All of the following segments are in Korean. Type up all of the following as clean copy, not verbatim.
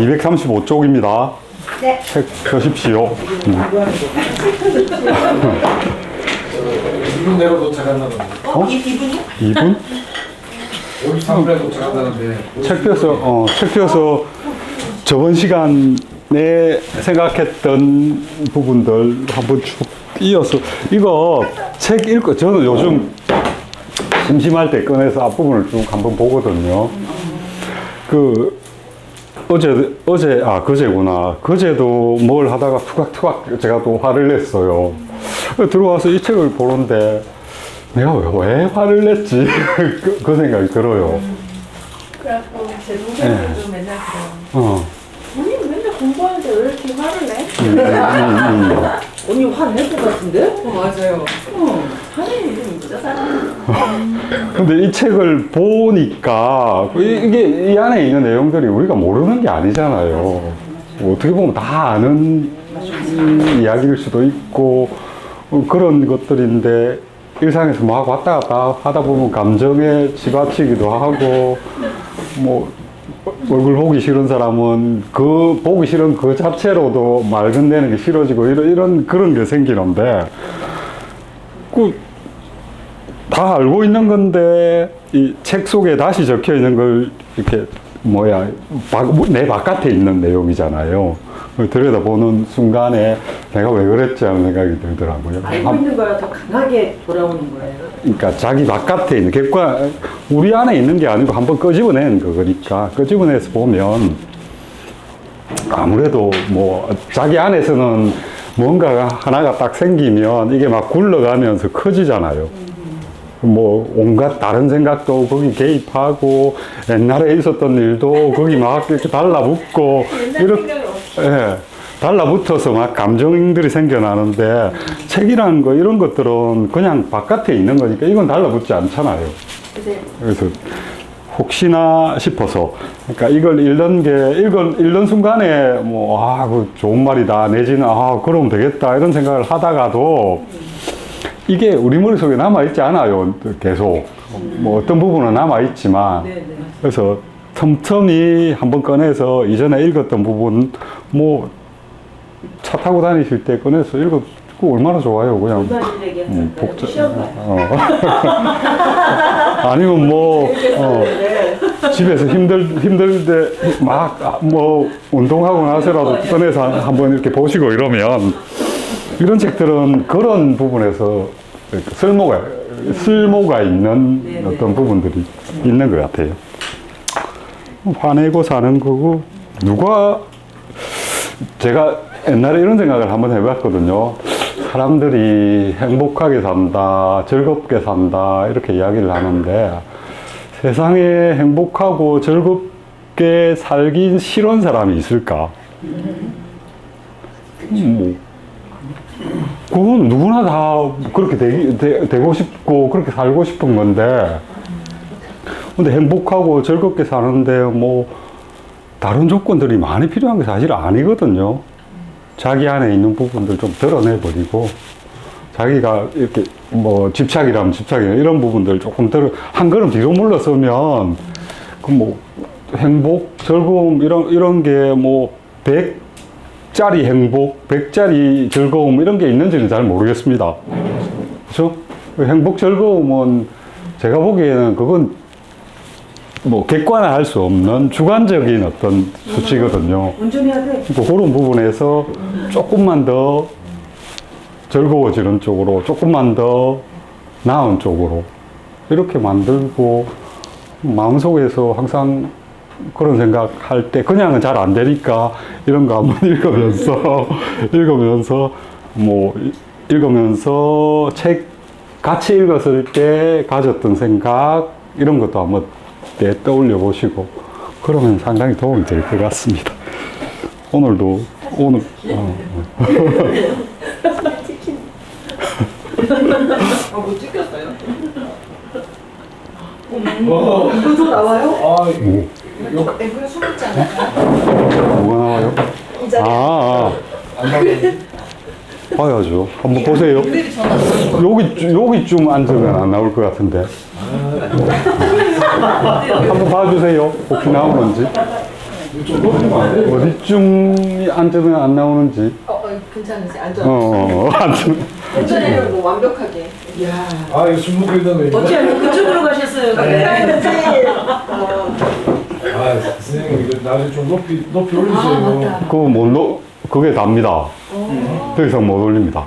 235쪽입니다. 네. 책 펴십시오. 2분 내로 도착한다는데. 이분이요? 2분? 여기 3분에 도착한다는데. 책 펴서 저번 시간에 생각했던 부분들 한번 쭉 이어서, 이거 책 읽고, 저는 요즘 심심할 때 꺼내서 앞부분을 쭉 한번 보거든요. 그제구나. 그제도 뭘 하다가 투각투각 제가 또 화를 냈어요. 들어와서 이 책을 보는데 내가 왜 화를 냈지? 그 생각이 들어요. 그래갖고 제 동생들도 맨날 그래요. 언니 맨날 공부하는데 왜 이렇게 화를 내? 언니 화낼 것 같은데? 맞아요. 화내 이름이 진짜 사람. 근데 이 책을 보니까 이게 이 안에 있는 내용들이 우리가 모르는 게 아니잖아요. 어떻게 보면 다 아는 이야기일 수도 있고 그런 것들인데 일상에서 막 왔다 갔다 하다 보면 감정에 치받치기도 하고 뭐 얼굴 보기 싫은 사람은 그 보기 싫은 그 자체로도 말근대는 게 싫어지고 이런 그런 게 생기는데 다 알고 있는 건데 이 책 속에 다시 적혀 있는 걸 이렇게 내 바깥에 있는 내용이잖아요. 들여다보는 순간에 내가 왜 그랬지 하는 생각이 들더라고요. 알고 있는 거야 더 강하게 돌아오는 거예요. 그러니까 자기 바깥에 있는 객관, 우리 안에 있는 게 아니고 한번 끄집어낸 거니까 끄집어내서 보면 아무래도 뭐 자기 안에서는 뭔가 하나가 딱 생기면 이게 막 굴러가면서 커지잖아요. 뭐 온갖 다른 생각도 거기 개입하고 옛날에 있었던 일도 거기 막 이렇게 달라붙고 이렇게 달라붙어서 막 감정들이 생겨나는데 책이라는 거 이런 것들은 그냥 바깥에 있는 거니까 이건 달라붙지 않잖아요. 그래서 혹시나 싶어서 그러니까 이걸 읽는 순간에 그 좋은 말이다 내지는 그러면 되겠다 이런 생각을 하다가도 이게 우리 머릿속에 남아있지 않아요. 계속 뭐 어떤 부분은 남아있지만 그래서 틈틈이 한번 꺼내서 이전에 읽었던 부분 차 타고 다니실 때 꺼내서 읽고 얼마나 좋아요. 그냥 아니면 집에서 힘들 때 막 운동하고 나서라도 꺼내서 한번 이렇게 보시고 이러면 이런 책들은 그런 부분에서 쓸모가 있는 어떤 부분들이 있는 것 같아요. 화내고 사는 거고 제가 옛날에 이런 생각을 한번 해봤거든요. 사람들이 행복하게 산다, 즐겁게 산다 이렇게 이야기를 하는데 세상에 행복하고 즐겁게 살긴 싫은 사람이 있을까? 그건 누구나 다 그렇게 되고 싶고 그렇게 살고 싶은 건데 근데 행복하고 즐겁게 사는데 다른 조건들이 많이 필요한 게 사실 아니거든요. 자기 안에 있는 부분들 좀 드러내버리고 자기가 이렇게 집착이라면 집착이나 이런 부분들 조금 한 걸음 뒤로 물러서면 행복, 즐거움 이런 게 100짜리 행복, 100짜리 즐거움 이런 게 있는지는 잘 모르겠습니다. 그렇죠? 행복, 즐거움은 제가 보기에는 그건 객관화할 수 없는 주관적인 어떤 수치거든요. 운전해야 돼. 그런 부분에서 조금만 더 즐거워지는 쪽으로, 조금만 더 나은 쪽으로 이렇게 만들고 마음속에서 항상 그런 생각할 때 그냥은 잘 안 되니까 이런 거 한번 읽으면서 책 같이 읽었을 때 가졌던 생각 이런 것도 한번 떠올려 보시고 그러면 상당히 도움이 될 것 같습니다. 오늘 못 찍혔어요. 이것도 나와요? 앵글 숨었지 않을까요? 뭐가 나와요? 안 나오는데. 봐야죠. 한번 보세요. 여기쯤 앉으면 안 나올 것 같은데. 한번 봐주세요. 혹시 나오는지. 좀 높이면 안 돼요? 어디쯤 앉으면 안 나오는지. 괜찮으세요? 앉아. 앉으면. 괜찮아요. 뭐 완벽하게. 이야. 아, 이거 술 먹고 있는 거. 어찌 알고 그쪽으로 가셨어요? 아, 선생님, 이거 나중에 좀 높이 올리세요. 그게 답니다. 더 이상 못 올립니다.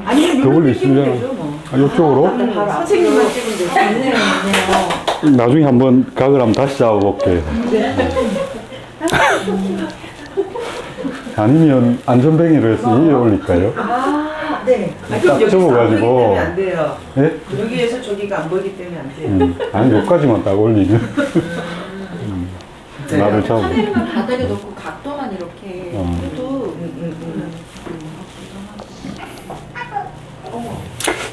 아니, 저걸로 이렇게 있으면- 되죠, 뭐. 이쪽으로? 바로 선생님만 찍으면 되죠. 좋네요. 좋네요. 나중에 한번 각을 한번 다시 잡아볼게요. 아니면 안전뱅이를 해서 위에 올릴까요? 아, 네. 딱 그럼 여기서 접어가지고. 안 보이기 때문에 안 돼요. 예? 여기에서 저기가 안 보이기 때문에 안 돼요. 아니, 여기까지만 딱 올리면. 나를 잡고. 카메라만 바닥에 놓고 각도만 이렇게 해도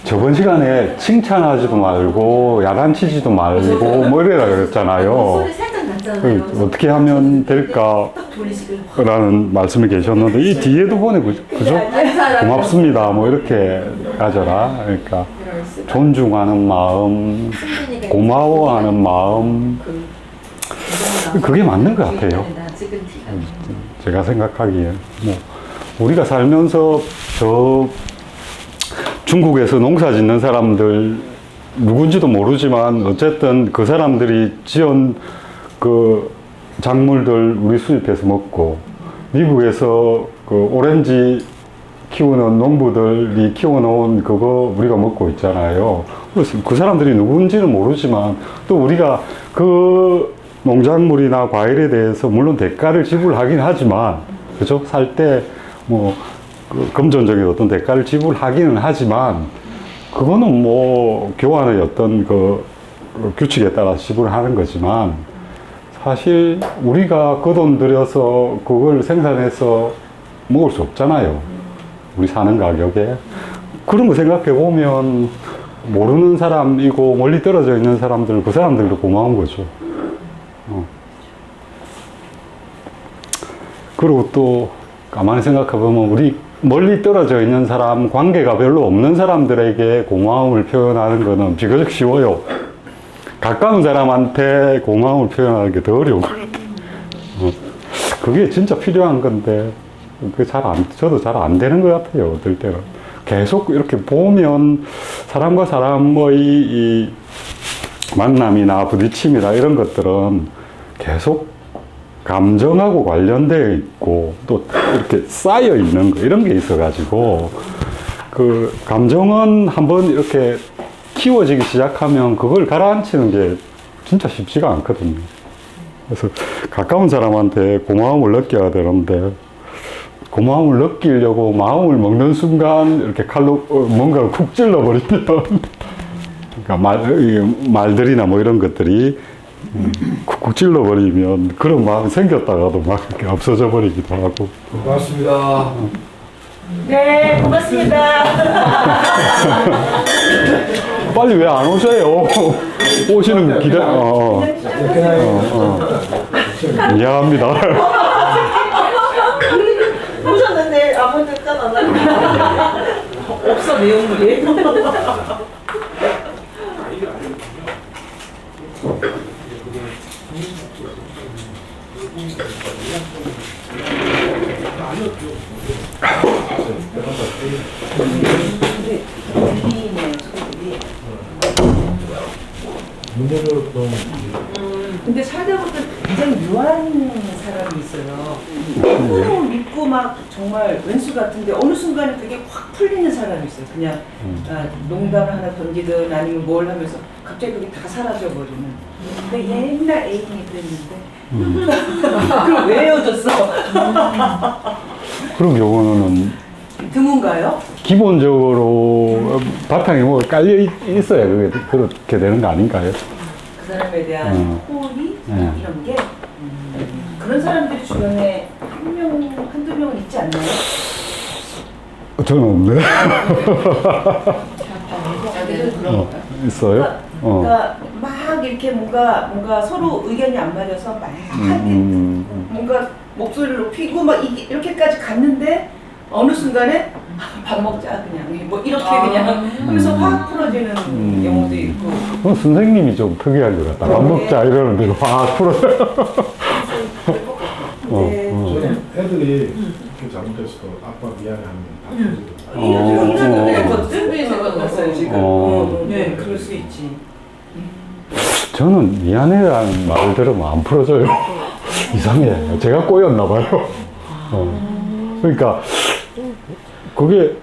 저번 시간에 칭찬하지도 말고, 야단치지도 말고, 뭐 이래라 그랬잖아요. 소리 살짝 났잖아요. 어떻게 하면 될까? 돌리시길. 라는 말씀이 계셨는데, 이 뒤에도 보내, 그죠? 고맙습니다. 뭐 이렇게 가져라. 그러니까, 존중하는 마음, 고마워하는 마음, 그게 맞는 것 같아요. 제가 생각하기에. 뭐, 우리가 살면서 중국에서 농사 짓는 사람들, 누군지도 모르지만, 어쨌든 그 사람들이 지은 그 작물들 우리 수입해서 먹고, 미국에서 그 오렌지 키우는 농부들이 키워놓은 그거 우리가 먹고 있잖아요. 그래서 그 사람들이 누군지는 모르지만, 또 우리가 그 농작물이나 과일에 대해서 물론 대가를 지불하긴 하지만, 그죠? 살 때 뭐, 그 금전적인 어떤 대가를 지불하기는 하지만, 그거는 뭐, 교환의 어떤 그 규칙에 따라 지불하는 거지만, 사실 우리가 그 돈 들여서 그걸 생산해서 먹을 수 없잖아요. 우리 사는 가격에. 그런 거 생각해 보면, 모르는 사람이고 멀리 떨어져 있는 사람들, 그 사람들도 고마운 거죠. 그리고 또 가만히 생각해 보면 우리 멀리 떨어져 있는 사람, 관계가 별로 없는 사람들에게 고마움을 표현하는 거는 비교적 쉬워요. 가까운 사람한테 고마움을 표현하는 게 더 어려운 것 같아요. 그게 진짜 필요한 건데, 그게 저도 잘 안 되는 것 같아요, 어떨 때는. 계속 이렇게 보면 사람과 사람의 이 만남이나 부딪힘이나 이런 것들은 계속 감정하고 관련되어 있고 또 이렇게 쌓여 있는 거 이런 게 있어가지고 그 감정은 한번 이렇게 키워지기 시작하면 그걸 가라앉히는 게 진짜 쉽지가 않거든요. 그래서 가까운 사람한테 고마움을 느껴야 되는데 고마움을 느끼려고 마음을 먹는 순간 이렇게 칼로 뭔가를 쿡 찔러버리면 그러니까 말들이나 뭐 이런 것들이 쿡쿡 찔러버리면 그런 마음이 생겼다가도 막 이렇게 없어져 버리기도 하고. 고맙습니다. 네, 고맙습니다. 빨리 왜 안 오세요? 오시는 미안합니다. 오셨는데 아무 데도 안 하고. 없어, 내용물이. 문제를 좀. 근데 살다 보니까 굉장히 묘한 사람이 있어요. 너무 믿고 막 정말 왼수 같은데 어느 순간에 되게 확 풀리는 사람이 있어요. 그냥 농담을 하나 던지든 아니면 뭘 하면서 갑자기 그게 다 사라져버리는. 근데 옛날 애인이 그랬는데 그럼 왜 헤어졌어? 그런 경우는 드문가요? 기본적으로 바탕에 뭐 깔려 있어야 그게 그렇게 되는 거 아닌가요? 그 사람에 대한 호의 이런 게 그런 사람들이 주변에 한 명, 한두 명은 있지 않나요? 저는 없네. 있어요? 그러니까 막 이렇게 뭔가 서로 의견이 안 맞아서 막 뭔가 목소리를 높이고 막 이렇게까지 갔는데 어느 순간에 밥 먹자 그냥 뭐 이렇게 그냥 하면서 확 풀어지는 경우도 있고. 선생님이 좀 특이한 것 같다. 밥 먹자 이러는데 확 풀어져. 저는 애들이 이렇게 잘못했어도 아빠 미안해하면 다 이런 준비 생각났어요 지금. 네, 그럴 수 있지. 저는 미안해라는 말을 들으면 안 풀어져요. 이상해. 제가 꼬였나 봐요. 그러니까 그게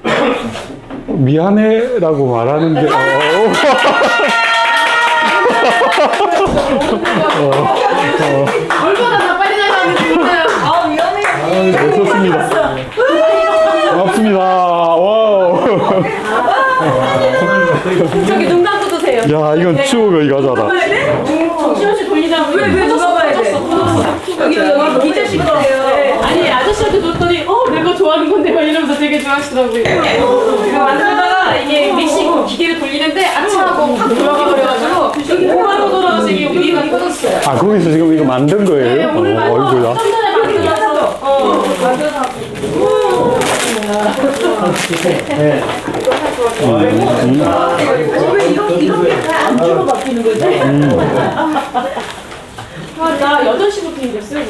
미안해라고 말하는 게 얼마나 더 빨리 나가는지 몰라요. 아 미안해. 멋졌습니다. 고맙습니다. 와우. 저기 눈 감고 드세요. 야, 이건 추억의 가자다. 정신없이 돌리다가 왜 누가 봐야 돼? 여기 이 자식이에요. 아니 아저씨한테 줬더니 내가 좋아하는 건데 막 이러면서 되게 좋아하시더라고요. 이거 만들다가 이게 믹싱 기계를 돌리는데 아차하고 확 돌아버려가지고 바로 돌아가서 이게 우리가 터졌어요. 아, 거기서 지금 이거 만든 거예요? 오늘 어이구야. 좀 전에 만들어서 왜 이렇게 다 안주로 바뀌는 거지? 나 8시부터 일했어요.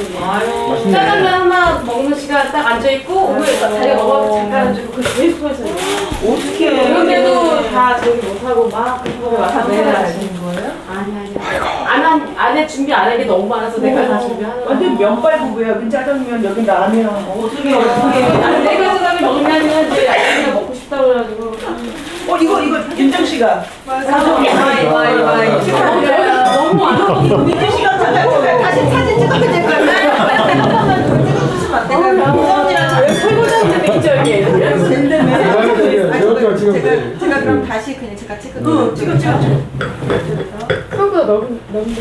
짜장면 하나 먹는 시간 딱 앉아있고 오늘 자리가 넘어가서 잠깐 앉아있고 그 계속 해서 어떻게? 그런데도 다 저기 못하고 막 급하게 와서 매일 내가 하시는 거예요? 아니 안에 준비 안 할 게 너무 많아서 내가 다 준비하는 거야. 완전 면발 부부야. 그 짜장면 여기 라면 어떻게? 아니 내가 짜장면 먹으면은 이제 짜장면 먹고 싶다고 그래가지고 이거 윤정 씨가. 너무 안 하고 윤정 씨가 다시 사진 찍어야 될 거야. 한번만 더 찍어주시면 안 될까요? 부장님이랑 잘 설거지하는데 있죠 이게. 제가 그럼 다시 그냥 제가 찍을게요. 찍어. 생각보다 넓은 거?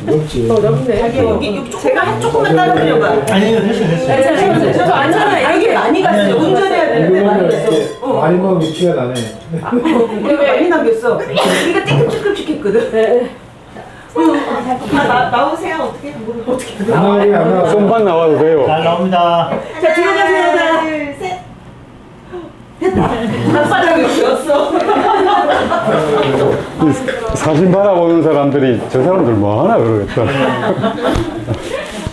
없지. 넓네. 여기 제가 조금만 따라드려봐. 아니 됐어요. 저도 앉아요. 여기 많이 갔어요. 운전해야 되는데 많이 갔어. 많이 먹으면 티가 나네. 많이 남겼어. 우리가 띠끔띠끔씩 했거든. 나오세요. 어떻게? 어떻게? 안 나오게 안 나와. 손만 나와도 돼요. 잘 나옵니다. 자, 들어가세요. 하나, 둘, 셋. 됐다. 바닥에 쥐었어. 사진 바라보는 사람들이 저 사람들 뭐 하나 그러겠다.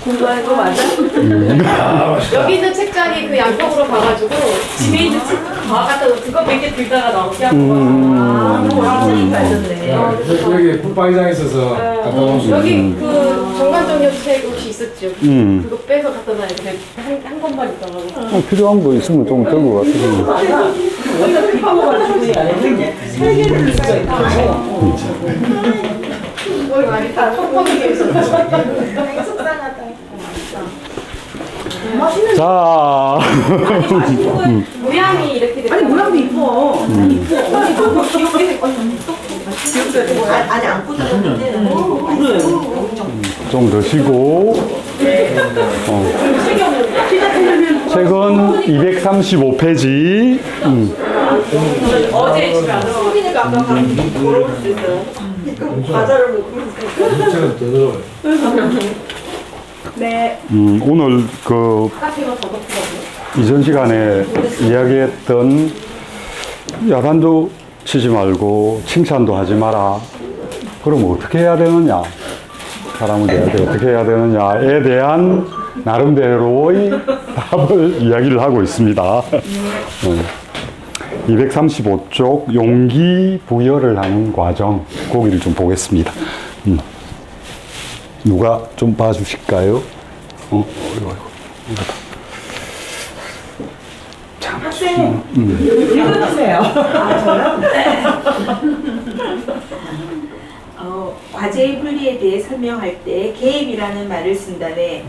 공부하는 거 맞아? 여기 있는 책장이 그 양쪽으로 가가지고 집에 있는 책 다 갖다 놓고 그거 몇 개 들다가 나오게 하고 굉장히 발전네. 여기 국방위장에 있어서 갔다 온 수. 여기 그 정관정역 책 혹시 있었죠? 음. 그거 빼서 갖다 놔야 돼. 한 번만 있다가 필요한 거 있으면 좀 들고 가세요. 우리가 급한 거 가지고 세 개를 넣을 수가 있고. 거의 많이 다 톡톡이게 있어. 자, 모양이 이렇게 돼. 아니 모양도 이뻐. 이뻐. 언니 너무 귀엽게 생겼어. 아니 안 꽂아졌는데 그래. 좀 드시고. 책은 235페이지. 어제 집에 안 들어. 소민이가 아까 걸어올 수 있어요. 과자를 먹고 책은 더 들어요. 네. 오늘 그 카페가 더 덥더라고요. 이전 시간에 이야기했던 야단도 치지 말고 칭찬도 하지 마라. 그럼 어떻게 해야 되느냐? 사람은 대할 때 어떻게 해야 되느냐에 대한 나름대로의 답을 이야기를 하고 있습니다. 235쪽 용기 부여를 하는 과정, 거기를 좀 보겠습니다. 누가 좀 봐주실까요? 학생 읽어주세요. 과제의 분리에 대해 설명할 때 개입이라는 말을 쓴다네.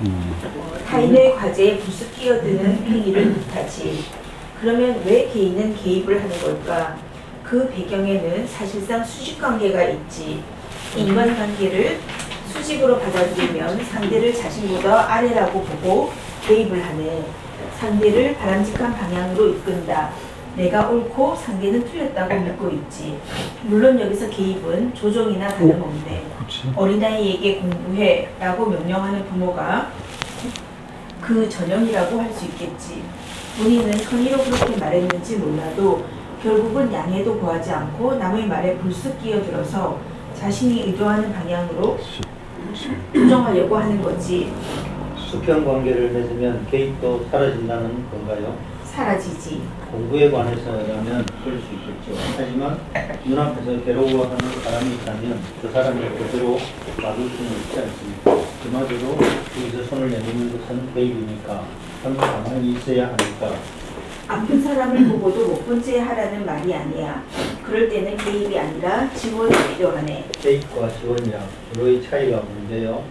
타인의 과제에 불쑥 끼어드는 행위를 뜻하지. 그러면 왜 개인은 개입을 하는 걸까? 그 배경에는 사실상 수직관계가 있지. 인간관계를 수직으로 받아들이면 상대를 자신보다 아래라고 보고 개입을 하네. 상대를 바람직한 방향으로 이끈다. 내가 옳고 상대는 틀렸다고 믿고 있지. 물론 여기서 개입은 조종이나 다름없네. 어린아이에게 공부해 라고 명령하는 부모가 그 전형이라고 할 수 있겠지. 본인은 선의로 그렇게 말했는지 몰라도 결국은 양해도 구하지 않고 남의 말에 불쑥 끼어들어서 자신이 의도하는 방향으로 조정하려고 하는 거지. 수평 관계를 맺으면 개입도 사라진다는 건가요? 사라지지. 공부에 관해서라면 그럴 수 있겠죠. 하지만 눈앞에서 괴로워하는 사람이 있다면 그 사람을 그대로 놔둘 수는 있지 않습니까? 그마저도 여기서 손을 내미는 것은 개입이니까 한 가만히 있어야 하니까. 아픈 사람을 보고도 못 본 채 하라는 말이 아니야. 그럴 때는 개입이 아니라 지원이 필요하네. 개입과 지원이랑 주로의 차이가 뭔데요?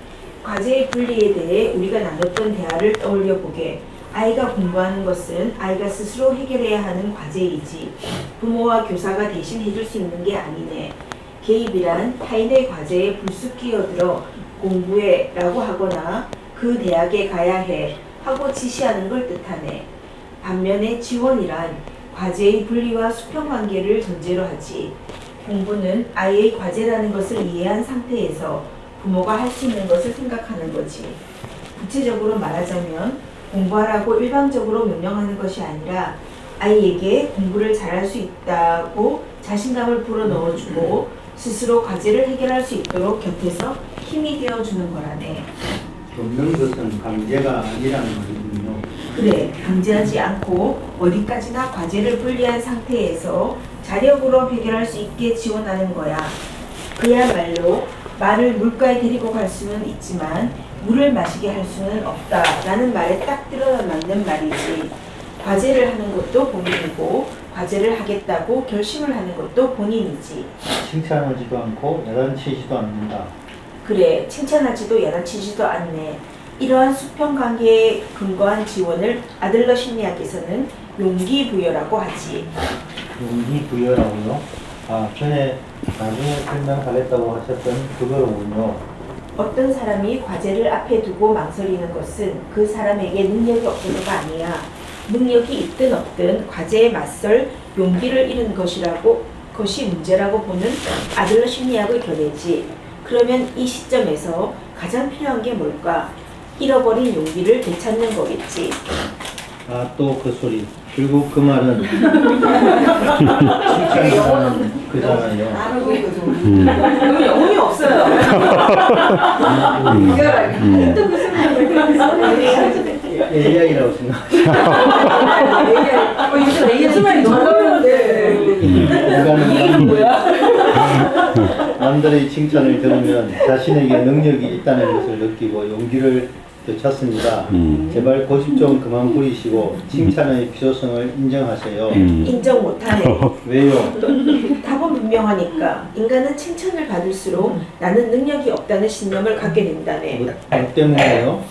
과제의 분리에 대해 우리가 나눴던 대화를 떠올려 보게. 아이가 공부하는 것은 아이가 스스로 해결해야 하는 과제이지 부모와 교사가 대신 해줄 수 있는 게 아니네. 개입이란 타인의 과제에 불쑥 끼어들어 공부해 라고 하거나 그 대학에 가야 해 하고 지시하는 걸 뜻하네. 반면에 지원이란 과제의 분리와 수평관계를 전제로 하지. 공부는 아이의 과제라는 것을 이해한 상태에서 부모가 할 수 있는 것을 생각하는 거지. 구체적으로 말하자면 공부하라고 일방적으로 명령하는 것이 아니라 아이에게 공부를 잘할 수 있다고 자신감을 불어넣어주고 스스로 과제를 해결할 수 있도록 곁에서 힘이 되어주는 거라네. 돕는 것은 강제가 아니라는 말이군요. 그래, 강제하지 않고 어디까지나 과제를 분리한 상태에서 자력으로 해결할 수 있게 지원하는 거야. 그야말로 말을 물가에 데리고 갈 수는 있지만 물을 마시게 할 수는 없다라는 말에 딱 들어맞는 말이지. 과제를 하는 것도 본인이고 과제를 하겠다고 결심을 하는 것도 본인이지. 칭찬하지도 않고 야단치지도 않는다. 그래, 칭찬하지도 야단치지도 않네. 이러한 수평관계에 근거한 지원을 아들러 심리학에서는 용기부여라고 하지. 용기부여라고요? 아, 전에 나중에 설명하겠다고 하셨던 그거로군요. 어떤 사람이 과제를 앞에 두고 망설이는 것은 그 사람에게 능력이 없어서가 아니야. 능력이 있든 없든 과제에 맞설 용기를 잃은 것이 문제라고 보는 아들러 심리학의 견해지. 그러면 이 시점에서 가장 필요한 게 뭘까? 잃어버린 용기를 되찾는 거겠지. 아, 또 그 소리. 결국 그 말은 칭찬이라는 그잖아요. 그럼 영혼이 없어요. AI라고 생각하시죠. 요즘 AS만이 놀라운데. 인간은 남들의 칭찬을 들으면 자신에게 능력이 있다는 것을 느끼고 용기를 되찾습니다. 제발 고집 좀 그만 부리시고 칭찬의 필요성을 인정하세요. 인정 못하네. 왜요? 답은 분명하니까. 인간은 칭찬을 받을수록 나는 능력이 없다는 신념을 갖게 된다네. 뭐 때문에요?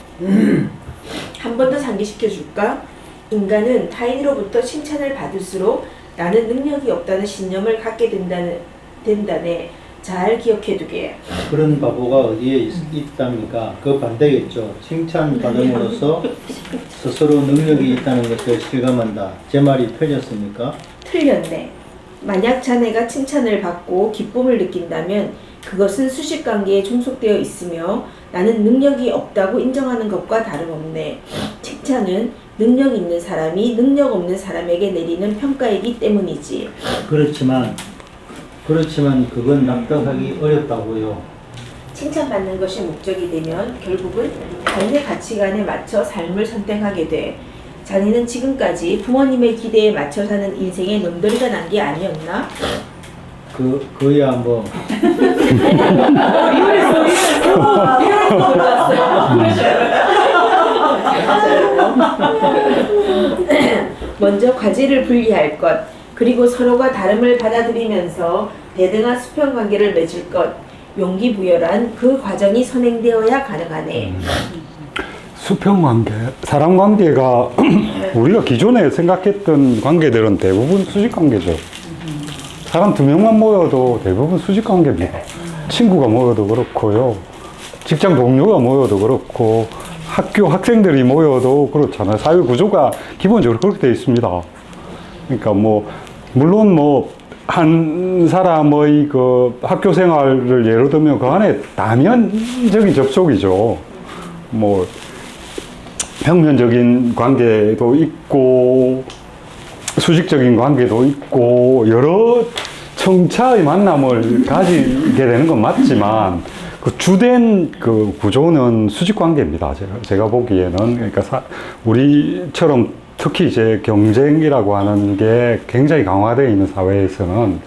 한 번 더 상기시켜 줄까? 인간은 타인으로부터 칭찬을 받을수록 나는 능력이 없다는 신념을 갖게 된다네. 잘 기억해 두게. 그런 바보가 어디에 있답니까? 그 반대겠죠. 칭찬 받음으로써 스스로 능력이 있다는 것을 실감한다. 제 말이 틀렸습니까? 틀렸네. 만약 자네가 칭찬을 받고 기쁨을 느낀다면 그것은 수식관계에 종속되어 있으며 나는 능력이 없다고 인정하는 것과 다름없네. 칭찬은 능력 있는 사람이 능력 없는 사람에게 내리는 평가이기 때문이지. 그렇지만 그건 납득하기 어렵다고요. 칭찬받는 것이 목적이 되면 결국은 자신의 가치관에 맞춰 삶을 선택하게 돼. 자네는 지금까지 부모님의 기대에 맞춰 사는 인생에 넘돌이가 난 게 아니었나? 그야 뭐. 먼저 과제를 분리할 것, 그리고 서로가 다름을 받아들이면서 대등한 수평관계를 맺을 것, 용기부여란 그 과정이 선행되어야 가능하네. 수평관계, 사람관계가 우리가 기존에 생각했던 관계들은 대부분 수직관계죠. 사람 2명만 모여도 대부분 수직관계입니다. 친구가 모여도 그렇고요. 직장 동료가 모여도 그렇고 학교 학생들이 모여도 그렇잖아요. 사회 구조가 기본적으로 그렇게 되어 있습니다. 그러니까 뭐 물론 뭐 한 사람의 그 학교 생활을 예로 들면 그 안에 다면적인 접촉이죠. 뭐 평면적인 관계도 있고 수직적인 관계도 있고 여러 청차의 만남을 가지게 되는 건 맞지만 그 주된 그 구조는 수직 관계입니다. 제가 보기에는. 그러니까 우리처럼 특히 이제 경쟁이라고 하는 게 굉장히 강화되어 있는 사회에서는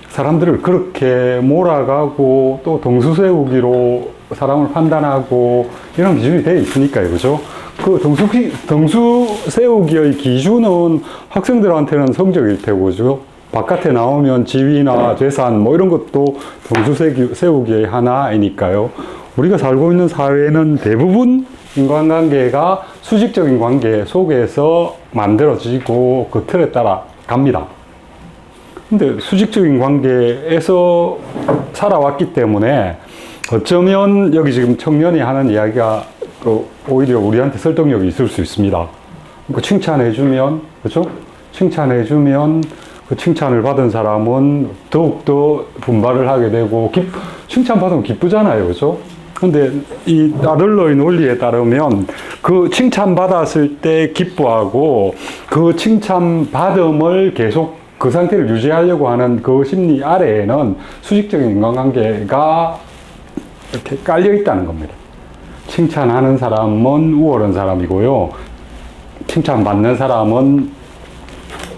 사람들을 그렇게 몰아가고 또 등수 세우기로 사람을 판단하고 이런 기준이 되어 있으니까요. 그죠? 그 등수 세우기의 기준은 학생들한테는 성적일 테고, 그죠? 바깥에 나오면 지위나 재산 뭐 이런 것도 등수 세우기의 하나이니까요. 우리가 살고 있는 사회는 대부분 인간관계가 수직적인 관계 속에서 만들어지고 그 틀에 따라 갑니다. 근데 수직적인 관계에서 살아왔기 때문에 어쩌면 여기 지금 청년이 하는 이야기가 오히려 우리한테 설득력이 있을 수 있습니다. 그 칭찬해주면, 그죠? 칭찬해주면 그 칭찬을 받은 사람은 더욱더 분발을 하게 되고, 칭찬받으면 기쁘잖아요. 그죠? 근데 이 아들러의 논리에 따르면 그 칭찬받았을 때 기뻐하고 그 칭찬받음을 계속 그 상태를 유지하려고 하는 그 심리 아래에는 수직적인 인간관계가 이렇게 깔려 있다는 겁니다. 칭찬하는 사람은 우월한 사람이고요. 칭찬받는 사람은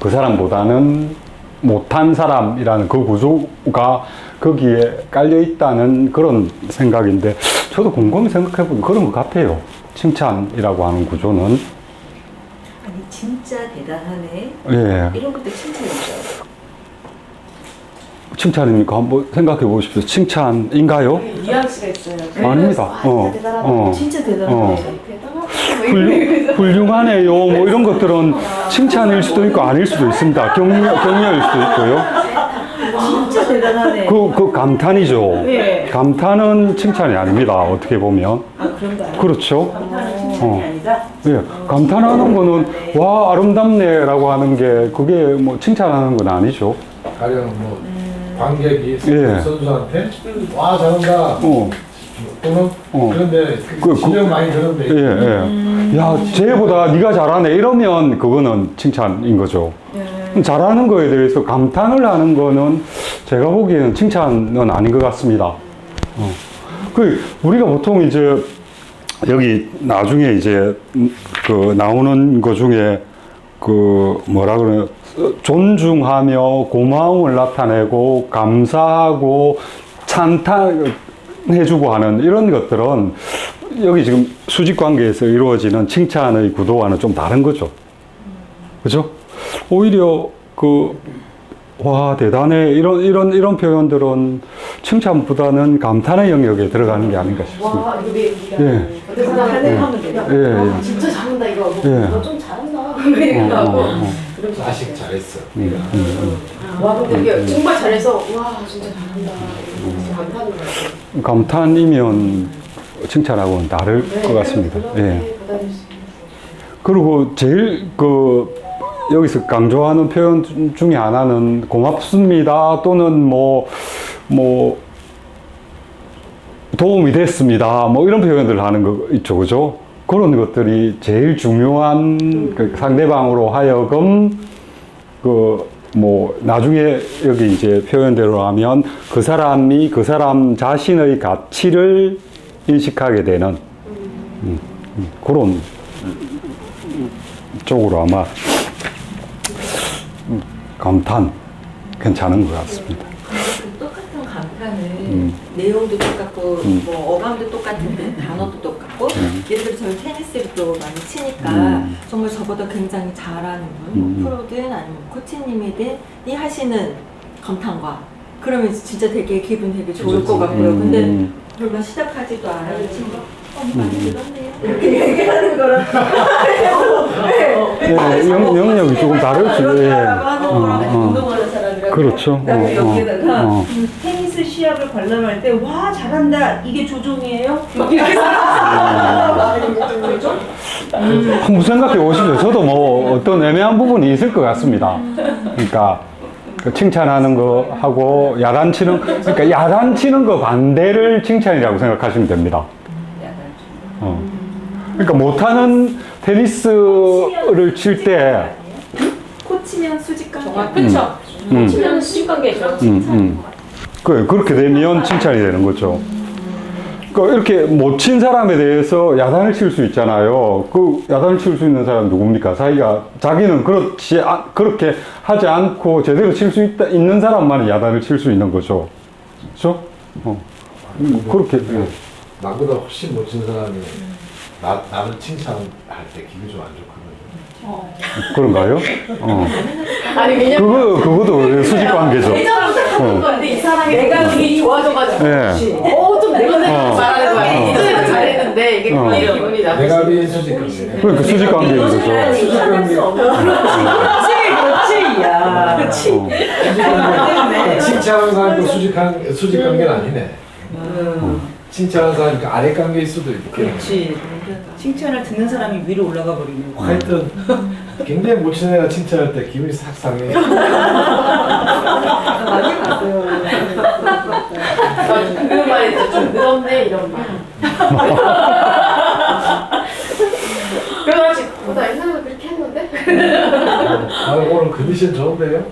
그 사람보다는 못한 사람이라는 그 구조가 거기에 깔려 있다는 그런 생각인데, 저도 곰곰이 생각해보면 그런 것 같아요. 칭찬이라고 하는 구조는. 아니 진짜 대단하네. 예. 이런 것도 칭찬이죠. 칭찬입니까? 한번 생각해 보십시오. 칭찬인가요? 뉘앙스가 있어요. 아닙니다. 진짜 대단하다. 진짜 대단하네. 훌륭하네요. 뭐 이런 것들은 칭찬일 수도 있고 아닐 수도 있습니다. 격려일 수도 있고요. 진짜 대단하네. 그 감탄이죠. 네. 감탄은 칭찬이 아닙니다. 어떻게 보면. 아 그런가요? 그렇죠. 칭찬이 아니다. 예. 감탄하는 거는 와 아름답네라고 하는 게 그게 뭐 칭찬하는 건 아니죠. 가령 뭐 관객이 예. 선수한테 와 잘한다. 또는 그런데 진영 많이 그런데 예, 예. 야, 쟤보다 네가 잘하네 이러면 그거는 칭찬인 거죠. 잘하는 거에 대해서 감탄을 하는 거는 제가 보기에는 칭찬은 아닌 것 같습니다. 우리가 보통 이제 여기 나중에 이제 그 나오는 거 중에 그 뭐라 그래요? 존중하며 고마움을 나타내고 감사하고 찬탄해주고 하는 이런 것들은 여기 지금 수직 관계에서 이루어지는 칭찬의 구도와는 좀 다른 거죠. 그죠? 오히려 와, 대단해. 이런 표현들은 칭찬보다는 감탄의 영역에 들어가는 게 아닌가 싶습니다. 와, 이거 왜 예. 어떤 사람한테 하면 돼요? 예, 예. 진짜 잘한다 이거. 예. 너 좀 잘한다. 이렇게 하고. 아식 잘했어. 와, 근데 이게 정말 잘해서 와, 진짜 잘한다. 이렇게 감탄을 하죠. 감탄이면 칭찬하고는 다를 것 같습니다. 예. 그리고 제일 여기서 강조하는 표현 중에 하나는 고맙습니다 또는 뭐 도움이 됐습니다 뭐 이런 표현들 하는 거 있죠, 그죠? 그런 것들이 제일 중요한 그 상대방으로 하여금 나중에 여기 이제 표현대로 하면 그 사람이 그 사람 자신의 가치를 인식하게 되는 그런 쪽으로 아마 감탄 괜찮은 것 같습니다. 똑같은 감탄은 내용도 똑같고 뭐 어감도 똑같은데 단어도 똑같고 예를 들어 저희 테니스를 또 많이 치니까 정말 저보다 굉장히 잘하는 분, 뭐 프로든 아니면 코치님이든 이 하시는 감탄과 그러면 진짜 되게 기분 되게 좋을 것 같고요. 근데 별로 시작하지도 않아요. 친구 많이 들었네요. 이렇게 얘기하는 거랑 영역이 조금 다를 수 운동하는 사람이라고. 그렇죠. 그다음에 여기에다가 테니스 시합을 관람할 때 와 잘한다 이게 조종이에요? 한번 생각해 보십시오. 저도 뭐 어떤 애매한 부분이 있을 것 같습니다. 그러니까 칭찬하는 거 하고 그러니까 야단치는 거 반대를 칭찬이라고 생각하시면 됩니다. 그러니까 못하는 테니스를 칠 때 코치면 수직관계. 그렇죠. 치면 수직 관계죠. 그렇게 되면 칭찬이 되는 거죠. 그러니까 이렇게 못 친 사람에 대해서 야단을 칠 수 있잖아요. 그 야단을 칠 수 있는 사람은 누굽니까? 자기는 그렇게 하지 않고 제대로 칠 수 있는 사람만이 야단을 칠 수 있는 거죠. 그렇죠? 그렇게. 예. 나보다 훨씬 멋진 사람이 나를 칭찬할 때 기분이 좀 안 좋거든요. 그런가요? 아니 왜냐면 그것도 수직 관계죠. 예전부터 건데 이 사람이 내가 기분이 좋아져가지고 예. 좀 내가 말하는 거야. 이전에는 잘했는데 이게 괜히 기분이 나쁘지. 내가 비 수직 관계. 그러니까 수직 관계인 거죠. 그렇지, 야. 그렇지. 칭찬하는 사람도 수직 관계는 아니네. 칭찬하는 사람이 그 아래 관계일 수도 있겠네. 그렇지. 칭찬을 듣는 사람이 위로 올라가 버리는 거야. 하여튼 굉장히 못 치는 애가 칭찬할 때 기분이 싹 상해. 많이 봤어요. 그 말이죠. 좀 늘었네 이런 말. 그래서 아직 나 옛날에도 그렇게 했는데. 오늘 컨디션 좋은데요?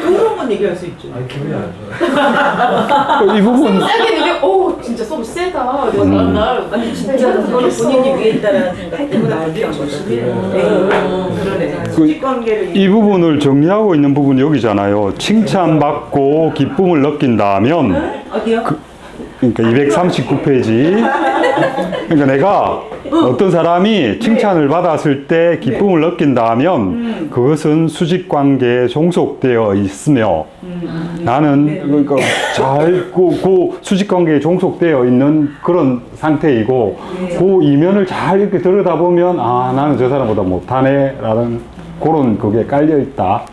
그런 얘기할 수 있죠. 아니 기분이 안 좋아. 이 부분 세게 했는데 오 진짜 서브 세다. 내가 날 아니 진짜 그거는 본인이 위에 있다라는 생각 때문에 그렇게 한 거죠. 그러네. 수직 관계를 이 부분을 정리하고 있는 부분이 여기잖아요. 칭찬받고 기쁨을 느낀다면 어디요? 그러니까 239페이지. 그러니까 내가 어떤 사람이 칭찬을 받았을 때 기쁨을 느낀다면 그것은 수직 관계에 종속되어 있으며 나는 그러니까 그 수직 관계에 종속되어 있는 그런 상태이고 그 이면을 잘 이렇게 들여다보면 아 나는 저 사람보다 못하네라는 그런 그게 깔려 있다.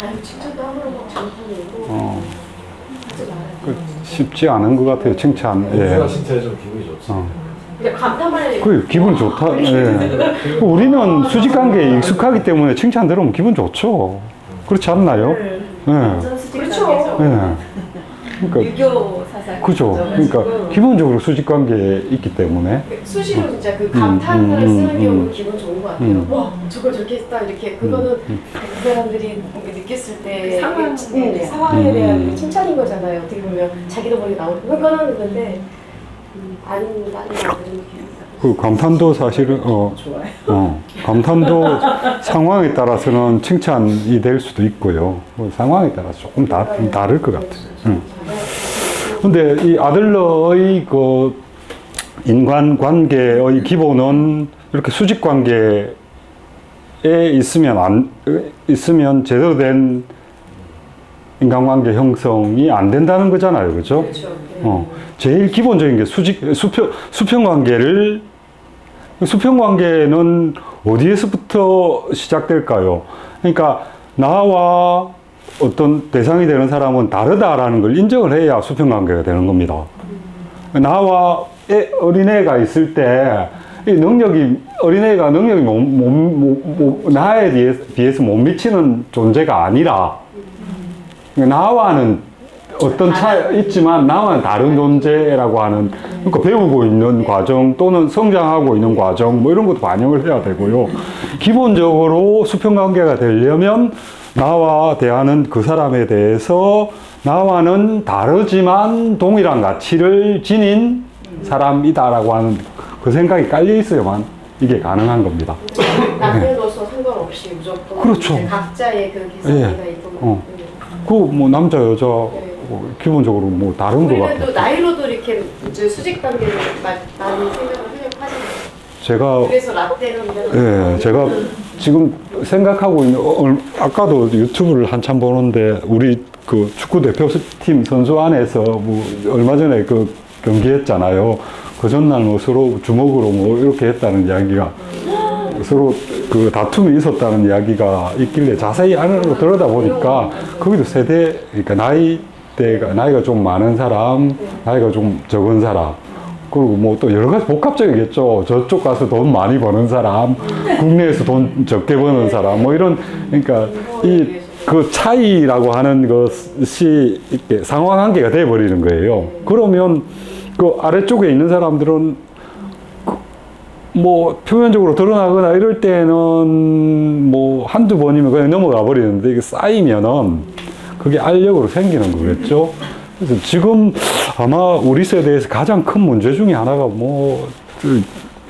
아유 칭찬도 아무런 막 장난이고. 쉽지 않은 것 같아요, 칭찬. 누가 예. 칭찬해 좀 기분이 좋지. 근데 감탄만 그 기분 좋다. 예. 우리는 수직 관계에 익숙하기 때문에 칭찬 들으면 기분 좋죠. 그렇지 않나요? 예. 그렇죠. 예. 그러니까 유교 사상. 그죠. 그러니까 기본적으로 수직 관계에 있기 때문에. 수시로 진짜 그 감탄을 쓰는 경우는 기분 좋은 것 같아요. 음. 와 저걸 저렇게 했다 이렇게 그거는 그 사람들이 느꼈을 때 상황. 상황에 대한 칭찬인 거잖아요. 어떻게 보면 자기도 모르게 나오는 그거는 근데 아닌 그 감탄도 사실은 감탄도 상황에 따라서는 칭찬이 될 수도 있고요. 뭐 상황에 따라서 조금 다를 것 같아요. 근데 이 아들러의 그 인간 관계의 기본은 이렇게 수직 관계에 있으면 제대로 된 인간관계 형성이 안 된다는 거잖아요, 그죠? 제일 기본적인 게 수평관계는 어디에서부터 시작될까요? 그러니까 나와 어떤 대상이 되는 사람은 다르다라는 걸 인정을 해야 수평관계가 되는 겁니다. 나와 어린애가 있을 때 이 어린애가 능력이 나에 비해서 못 미치는 존재가 아니라 나와는 어떤 차이 있지만 나와는 다른 존재라고 하는 그러니까 배우고 있는 과정 또는 성장하고 있는 과정 뭐 이런 것도 반영을 해야 되고요. 기본적으로 수평관계가 되려면 나와 대하는 그 사람에 대해서 나와는 다르지만 동일한 가치를 지닌 사람이다라고 하는 그 생각이 깔려 있어야만 이게 가능한 겁니다. 남녀노소 상관없이 무조건 그렇죠. 각자의 그 개성이나 있고 그 뭐 남자 여자 기본적으로 뭐 다른 것 우리는 같아요. 또 나이로도 이렇게 이제 수직 관계를 많이 생각을 하려고 하잖아요. 제가 그래서 라떼는 예, 제가 지금 생각하고 있는 아까도 유튜브를 한참 보는데 우리 그 축구 대표팀 선수 안에서 뭐 얼마 전에 그 경기했잖아요. 그 전날 뭐 서로 주먹으로 뭐 이렇게 했다는 이야기가 서로 그 다툼이 있었다는 이야기가 있길래 자세히 안으로 들여다보니까 거기도 세대 그러니까 나이가 좀 많은 사람, 나이가 좀 적은 사람 그리고 뭐 또 여러 가지 복합적이겠죠. 저쪽 가서 돈 많이 버는 사람, 국내에서 돈 적게 버는 사람, 뭐 이런, 그러니까 이 그 차이라고 하는 것이 이렇게 상호관계가 돼버리는 거예요. 그러면 그 아래쪽에 있는 사람들은 뭐 표면적으로 드러나거나 이럴 때는 뭐 한두 번이면 그냥 넘어가 버리는데 이게 쌓이면은 그게 알력으로 생기는 거겠죠. 그래서 지금 아마 우리 세대에서 가장 큰 문제 중에 하나가 뭐,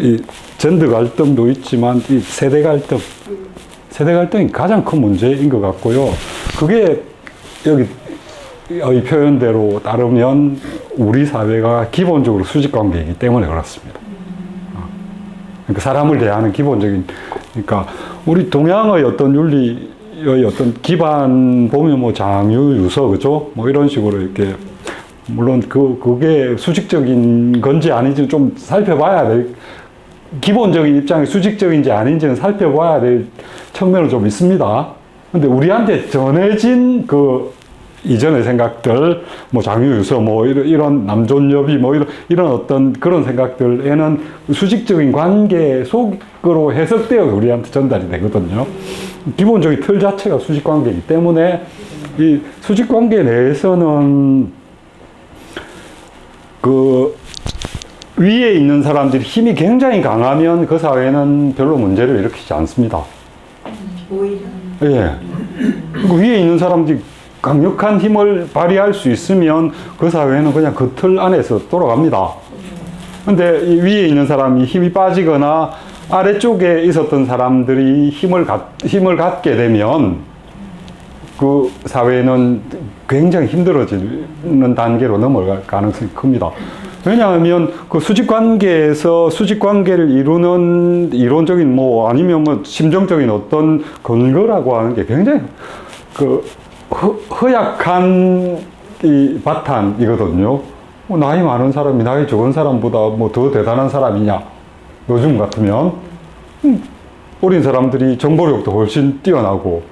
이 젠더 갈등도 있지만 이 세대 갈등이 가장 큰 문제인 것 같고요. 그게 여기의 표현대로 따르면 우리 사회가 기본적으로 수직 관계이기 때문에 그렇습니다. 그러니까 사람을 대하는 기본적인, 그러니까 우리 동양의 어떤 윤리의 어떤 기반 보면 뭐 장유, 유서, 그죠? 뭐 이런 식으로 이렇게, 물론 그게 수직적인 건지 아닌지 좀 살펴봐야 될, 기본적인 입장이 수직적인지 아닌지는 살펴봐야 될 측면은 좀 있습니다. 근데 우리한테 전해진 이전의 생각들, 뭐 장유유서, 뭐 이런 남존여비, 뭐 이런 어떤 그런 생각들에는 수직적인 관계 속으로 해석되어 우리한테 전달이 되거든요. 기본적인 틀 자체가 수직 관계이기 때문에 이 수직 관계 내에서는 위에 있는 사람들이 힘이 굉장히 강하면 그 사회는 별로 문제를 일으키지 않습니다. 오히려. 예. 그리고 위에 있는 사람들이 강력한 힘을 발휘할 수 있으면 그 사회는 그냥 그 틀 안에서 돌아갑니다. 근데 이 위에 있는 사람이 힘이 빠지거나 아래쪽에 있었던 사람들이 힘을 갖게 되면 그 사회는 굉장히 힘들어지는 단계로 넘어갈 가능성이 큽니다. 왜냐하면 그 수직관계에서 수직관계를 이루는 이론적인 뭐 아니면 뭐 심정적인 어떤 근거라고 하는 게 굉장히 허약한 이 바탕이거든요. 나이 많은 사람이 나이 적은 사람보다 뭐 더 대단한 사람이냐? 요즘 같으면 어린 사람들이 정보력도 훨씬 뛰어나고,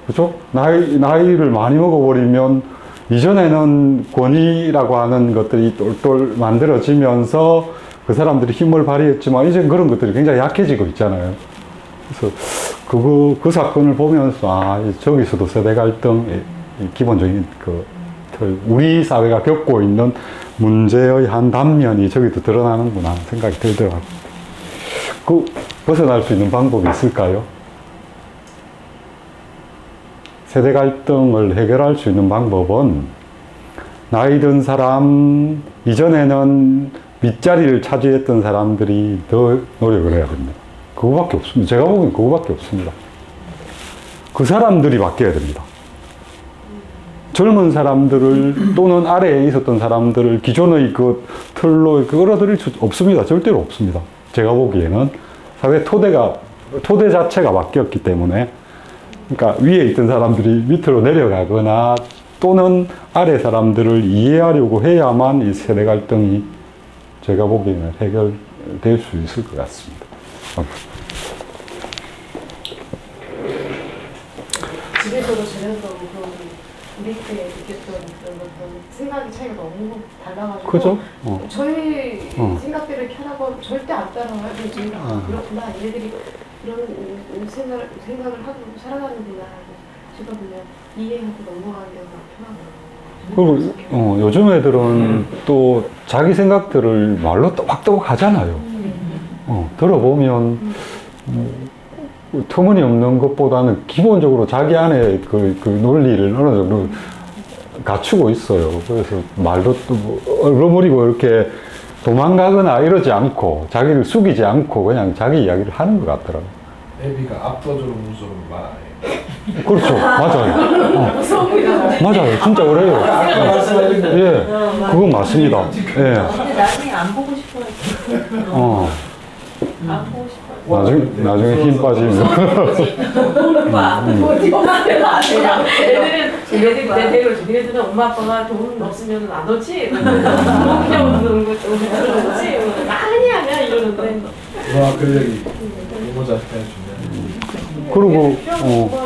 그렇죠? 나이를 많이 먹어버리면 이전에는 권위라고 하는 것들이 똘똘 만들어지면서 그 사람들이 힘을 발휘했지만 이제 그런 것들이 굉장히 약해지고 있잖아요. 그래서 그 사건을 보면서 저기서도 세대 갈등의 기본적인 우리 사회가 겪고 있는 문제의 한 단면이 저기도 드러나는구나 하는 생각이 들더라고요. 벗어날 수 있는 방법이 있을까요? 세대 갈등을 해결할 수 있는 방법은 나이 든 사람, 이전에는 밑자리를 차지했던 사람들이 더 노력을 해야 됩니다. 그거밖에 없습니다. 제가 보기엔 그거밖에 없습니다. 그 사람들이 바뀌어야 됩니다. 젊은 사람들을 또는 아래에 있었던 사람들을 기존의 그 틀로 끌어들일 수 없습니다. 절대로 없습니다. 제가 보기에는 사회 토대 자체가 바뀌었기 때문에, 그러니까 위에 있던 사람들이 밑으로 내려가거나 또는 아래 사람들을 이해하려고 해야만 이 세대 갈등이 제가 보기에는 해결될 수 있을 것 같습니다. 집에서도 지내서 우리 때 느꼈던 그런 생각의 차이가 너무 달라가지고 그죠? 저희 생각대로 이렇게 하라고 절대 안 따라와요. 그렇구나, 얘네들이 그런 생각을 하고 살아가는구나. 제가 그냥 이해하고 넘어가는 게 편하고. 그리고 요즘 애들은 또 자기 생각들을 말로 또박또박 하잖아요. 들어보면 터무니없는 것보다는 기본적으로 자기 안에 그 논리를 어느 정도 갖추고 있어요. 그래서 말도 또 얼버무리고 이렇게 도망가거나 이러지 않고 자기를 숙이지 않고 그냥 자기 이야기를 하는 것 같더라고요. 애비가 압도적으로 무서운 말 안 해. 그렇죠. 맞아요. 맞아요. 진짜 그래요. 예. 그건 맞습니다. 예. 근데 나중에 안 보고 싶어요. 안 보고 싶어요. 나중에 힘 빠지면. 얘네들은 엄마 아빠가 돈 없으면 안 오지? 그냥 없는 거 좀 그러지? 많이 하냐 이러는데. 와, 그 얘기 부모자한테 해주면. 그리고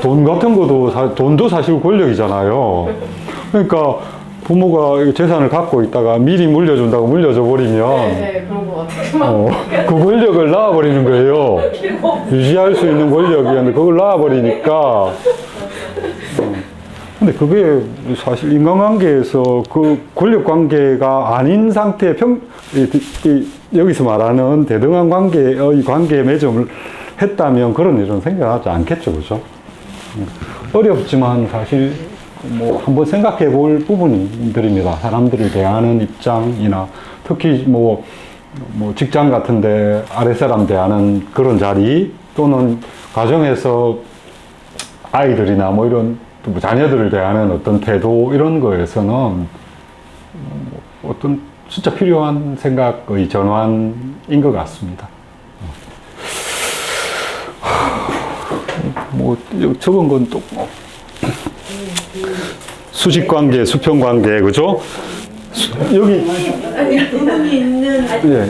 돈 같은 것도 돈도 사실 권력이잖아요. 그러니까 부모가 재산을 갖고 있다가 미리 물려준다고 물려줘 버리면 그런 거 같아요. 그 권력을 놔버리는 거예요. 유지할 수 있는 권력이었는데 그걸 놔버리니까. 근데 그게 사실 인간관계에서 그 권력 관계가 아닌 상태의 여기서 말하는 대등한 관계의 관계 맺음을 했다면 그런 일은 생겨나지 않겠죠, 그죠? 어렵지만 사실 뭐 한번 생각해 볼 부분들입니다. 사람들을 대하는 입장이나 특히 뭐 직장 같은데 아랫사람 대하는 그런 자리 또는 가정에서 아이들이나 뭐 이런 뭐 자녀들을 대하는 어떤 태도 이런 거에서는 어떤 진짜 필요한 생각의 전환인 것 같습니다. 뭐 적은 건 또 수직관계, 수평관계, 그죠? 여기 의문이 있는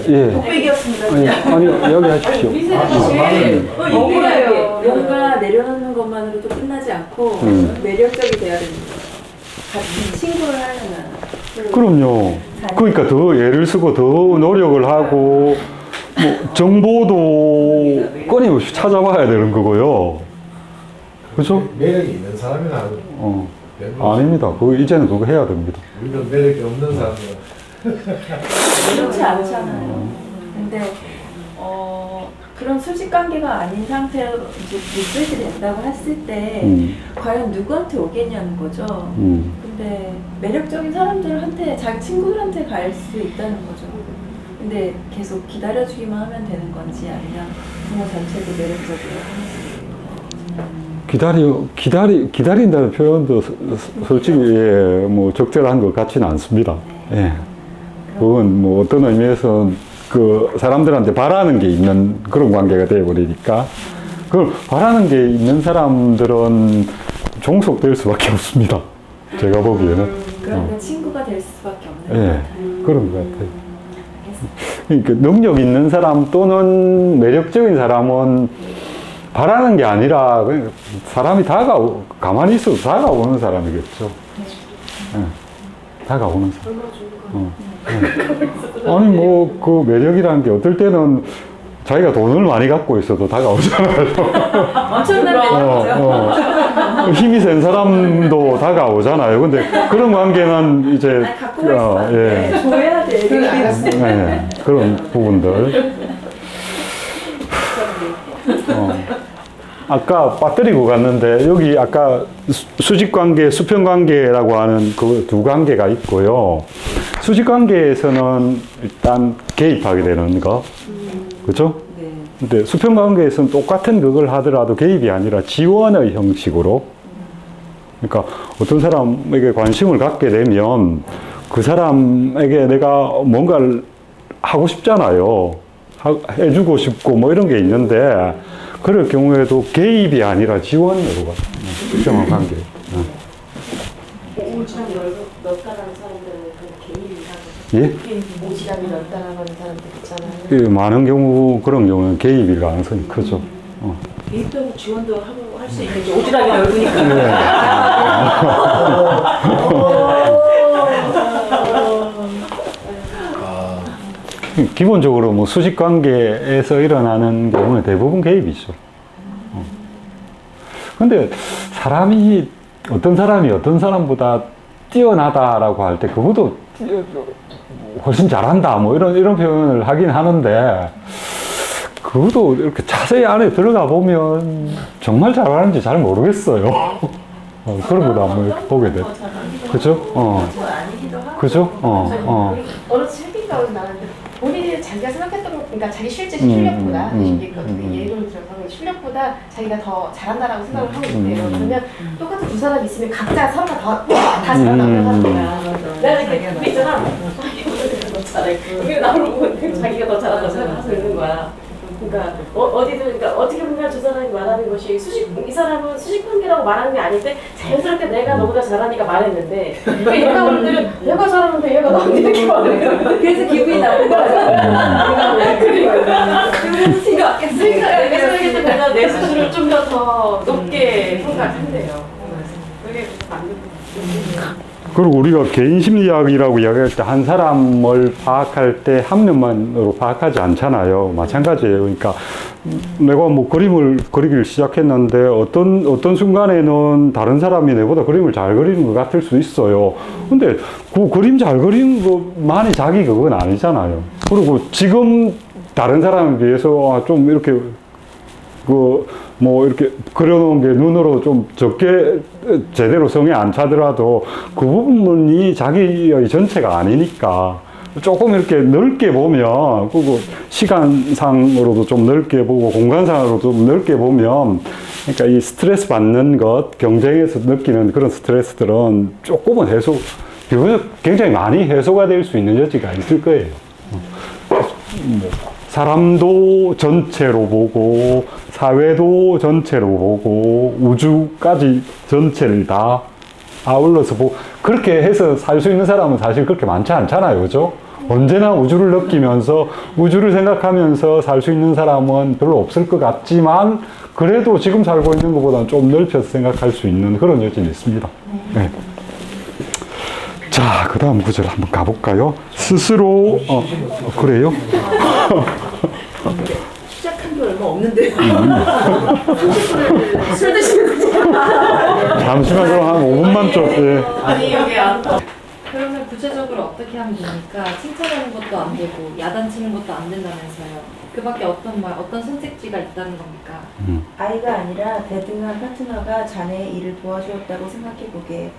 예. 독백이었습니다. 아니 여기 하십시오. 사실 억울해요. 뭔가 내려놓는 것만으로도 끝나지 않고 매력적이 돼야 됩니다. 같이 친구를 하려면. 그럼요. 그러니까 더 애를 쓰고 더 노력을 하고 뭐 정보도 끊임없이 찾아봐야 되는 거고요. 그죠? 매력이 있는 사람이나 아닙니다. 이제는 그거 해야 됩니다. 우리는 매력이 없는 사람이야. 그렇지 않잖아요. 근데 그런 수직 관계가 아닌 상태로 이제 미스가 된다고 했을 때 과연 누구한테 오겠냐는 거죠. 근데 매력적인 사람들한테 자기 친구들한테 갈 수 있다는 거죠. 근데 계속 기다려주기만 하면 되는 건지 아니면 부모 전체도 매력적이어야 기다린다는 표현도 솔직히 뭐 적절한 것 같지는 않습니다. 예. 그건 뭐 어떤 의미에서 그 사람들한테 바라는 게 있는 그런 관계가 되어버리니까 그걸 바라는 게 있는 사람들은 종속될 수밖에 없습니다. 제가 보기에는. 그러면 친구가 될 수밖에 없는 예. 것 같아요. 그런 것 같아요. 그러니까 능력 있는 사람 또는 매력적인 사람은 바라는 게 아니라 그냥 사람이 가만히 있어도 다가오는 사람이겠죠. 예. 다가오는 사람. 예. 아니 뭐 그 매력이라는 게 어떨 때는 자기가 돈을 많이 갖고 있어도 다가오잖아요. 엄청난 매력이죠. 힘이 센 사람도 다가오잖아요. 근데 그런 관계는 이제 갖고 갈 수가 안 돼. 예. 줘야 돼. 네, 그런 부분들. 아까 빠뜨리고 갔는데 여기 아까 수직관계, 수평관계라고 하는 그 두 관계가 있고요. 수직관계에서는 일단 개입하게 되는 거, 그렇죠? 근데 수평관계에서는 똑같은 그걸 하더라도 개입이 아니라 지원의 형식으로. 그러니까 어떤 사람에게 관심을 갖게 되면 그 사람에게 내가 뭔가를 하고 싶잖아요. 해주고 싶고 뭐 이런 게 있는데 그럴 경우에도 개입이 아니라 지원으로 가. 수평한 관계. 오지랖이 넓다라는 사람들은 그 개입이라고. 예? 오지랖이 넓다라는 사람들 있잖아요. 예, 많은 경우 그런 경우는 개입일 가능성이 크죠. 개입도 지원도 하고 할 수 있겠죠. 오지랖이 넓으니까. 기본적으로 뭐 수직 관계에서 일어나는 경우는 대부분 개입이죠. 근데 어떤 사람이 어떤 사람보다 뛰어나다라고 할 때 그것도 훨씬 잘한다 뭐 이런 표현을 하긴 하는데 그것도 이렇게 자세히 안에 들어가 보면 정말 잘하는지 잘 모르겠어요. 그런 것도 한번 보게 돼. 그죠? 그죠? 어느 책인가 어디서 나왔는데 본인이 자기가 생각했던 것, 그러니까 자기 실제 실력보다 이게 예를 들어서 실력보다 자기가 더 잘한다라고 생각을 하고 있대요. 그러면 똑같은 두 사람 있으면 각자 서로가 다 잘한다고 하는 거야. 내가 이렇게 있잖아. 이거보다 더 잘해. 이게 나를 보고 자기가 더 잘한다고 생각하고 있는 거야. 그러니까 어디든 그러니까 어떻게 보면 저 사람이 말하는 것이 이 사람은 수직 관계라고 말하는 게 아닌데 자연스럽게 내가 너보다 잘하니까 말했는데 얘가 오늘 내가 잘하는데 얘가 나한테 이렇게 말해. 그래서 기분이 나쁜 거야. 그러니까 내가 생각했을 때보다 내 스스로를 좀 더 높게 평가한대요. 그게 맞는 거죠. 그리고 우리가 개인 심리학이라고 이야기할 때 한 사람을 파악할 때 한 면만으로 파악하지 않잖아요. 마찬가지예요. 그러니까 내가 뭐 그림을 그리기를 시작했는데 어떤 순간에는 다른 사람이 내보다 그림을 잘 그리는 것 같을 수 있어요. 근데 그 그림 잘 그리는 것만이 자기 그건 아니잖아요. 그리고 지금 다른 사람에 비해서 좀 이렇게 뭐 이렇게 그려놓은 게 눈으로 좀 적게 제대로 성에 안 차더라도 그 부분이 자기의 전체가 아니니까 조금 이렇게 넓게 보면, 그리고 시간상으로도 좀 넓게 보고 공간상으로도 좀 넓게 보면, 그러니까 이 스트레스 받는 것, 경쟁에서 느끼는 그런 스트레스들은 조금은 비교적 굉장히 많이 해소가 될 수 있는 여지가 있을 거예요. 뭐 사람도 전체로 보고, 사회도 전체로 보고, 우주까지 전체를 다 아울러서 보고, 그렇게 해서 살 수 있는 사람은 사실 그렇게 많지 않잖아요. 그죠? 언제나 우주를 느끼면서, 우주를 생각하면서 살 수 있는 사람은 별로 없을 것 같지만, 그래도 지금 살고 있는 것보다는 좀 넓혀서 생각할 수 있는 그런 여지는 있습니다. 네. 자, 그 다음 구절 한번 가볼까요? 스스로, 그래요? 시작한 지 얼마 없는데. 술 드시면 잠시만, 그럼 한 5분만 좀, 예. 아니 여기 안. 그러면 구체적으로 어떻게 하면 됩니까? 칭찬하는 것도 안 되고 야단치는 것도 안 된다면서요. 그밖에 어떤 선택지가 있다는 겁니까? 아이가 아니라 대등한 파트너가 자네의 일을 도와주었다고 생각해보게.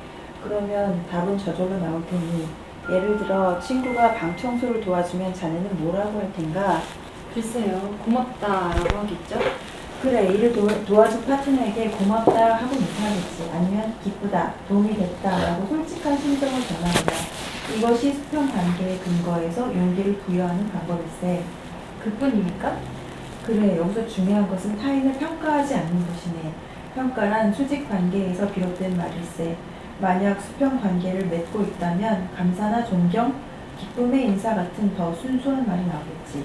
그러면 답은 저절로 나올 테니, 예를 들어 친구가 방 청소를 도와주면 자네는 뭐라고 할 텐가? 글쎄요, 고맙다라고 하겠죠? 그래, 일을 도와준 파트너에게 고맙다 하고 못하겠지. 아니면 기쁘다, 도움이 됐다 라고 솔직한 심정을 전하느냐. 이것이 수평 관계의 근거에서 용기를 부여하는 방법일세. 그뿐입니까? 그래, 여기서 중요한 것은 타인을 평가하지 않는 것이네. 평가란 수직 관계에서 비롯된 말일세. 만약 수평 관계를 맺고 있다면 감사나 존경, 기쁨의 인사 같은 더 순수한 말이 나오겠지.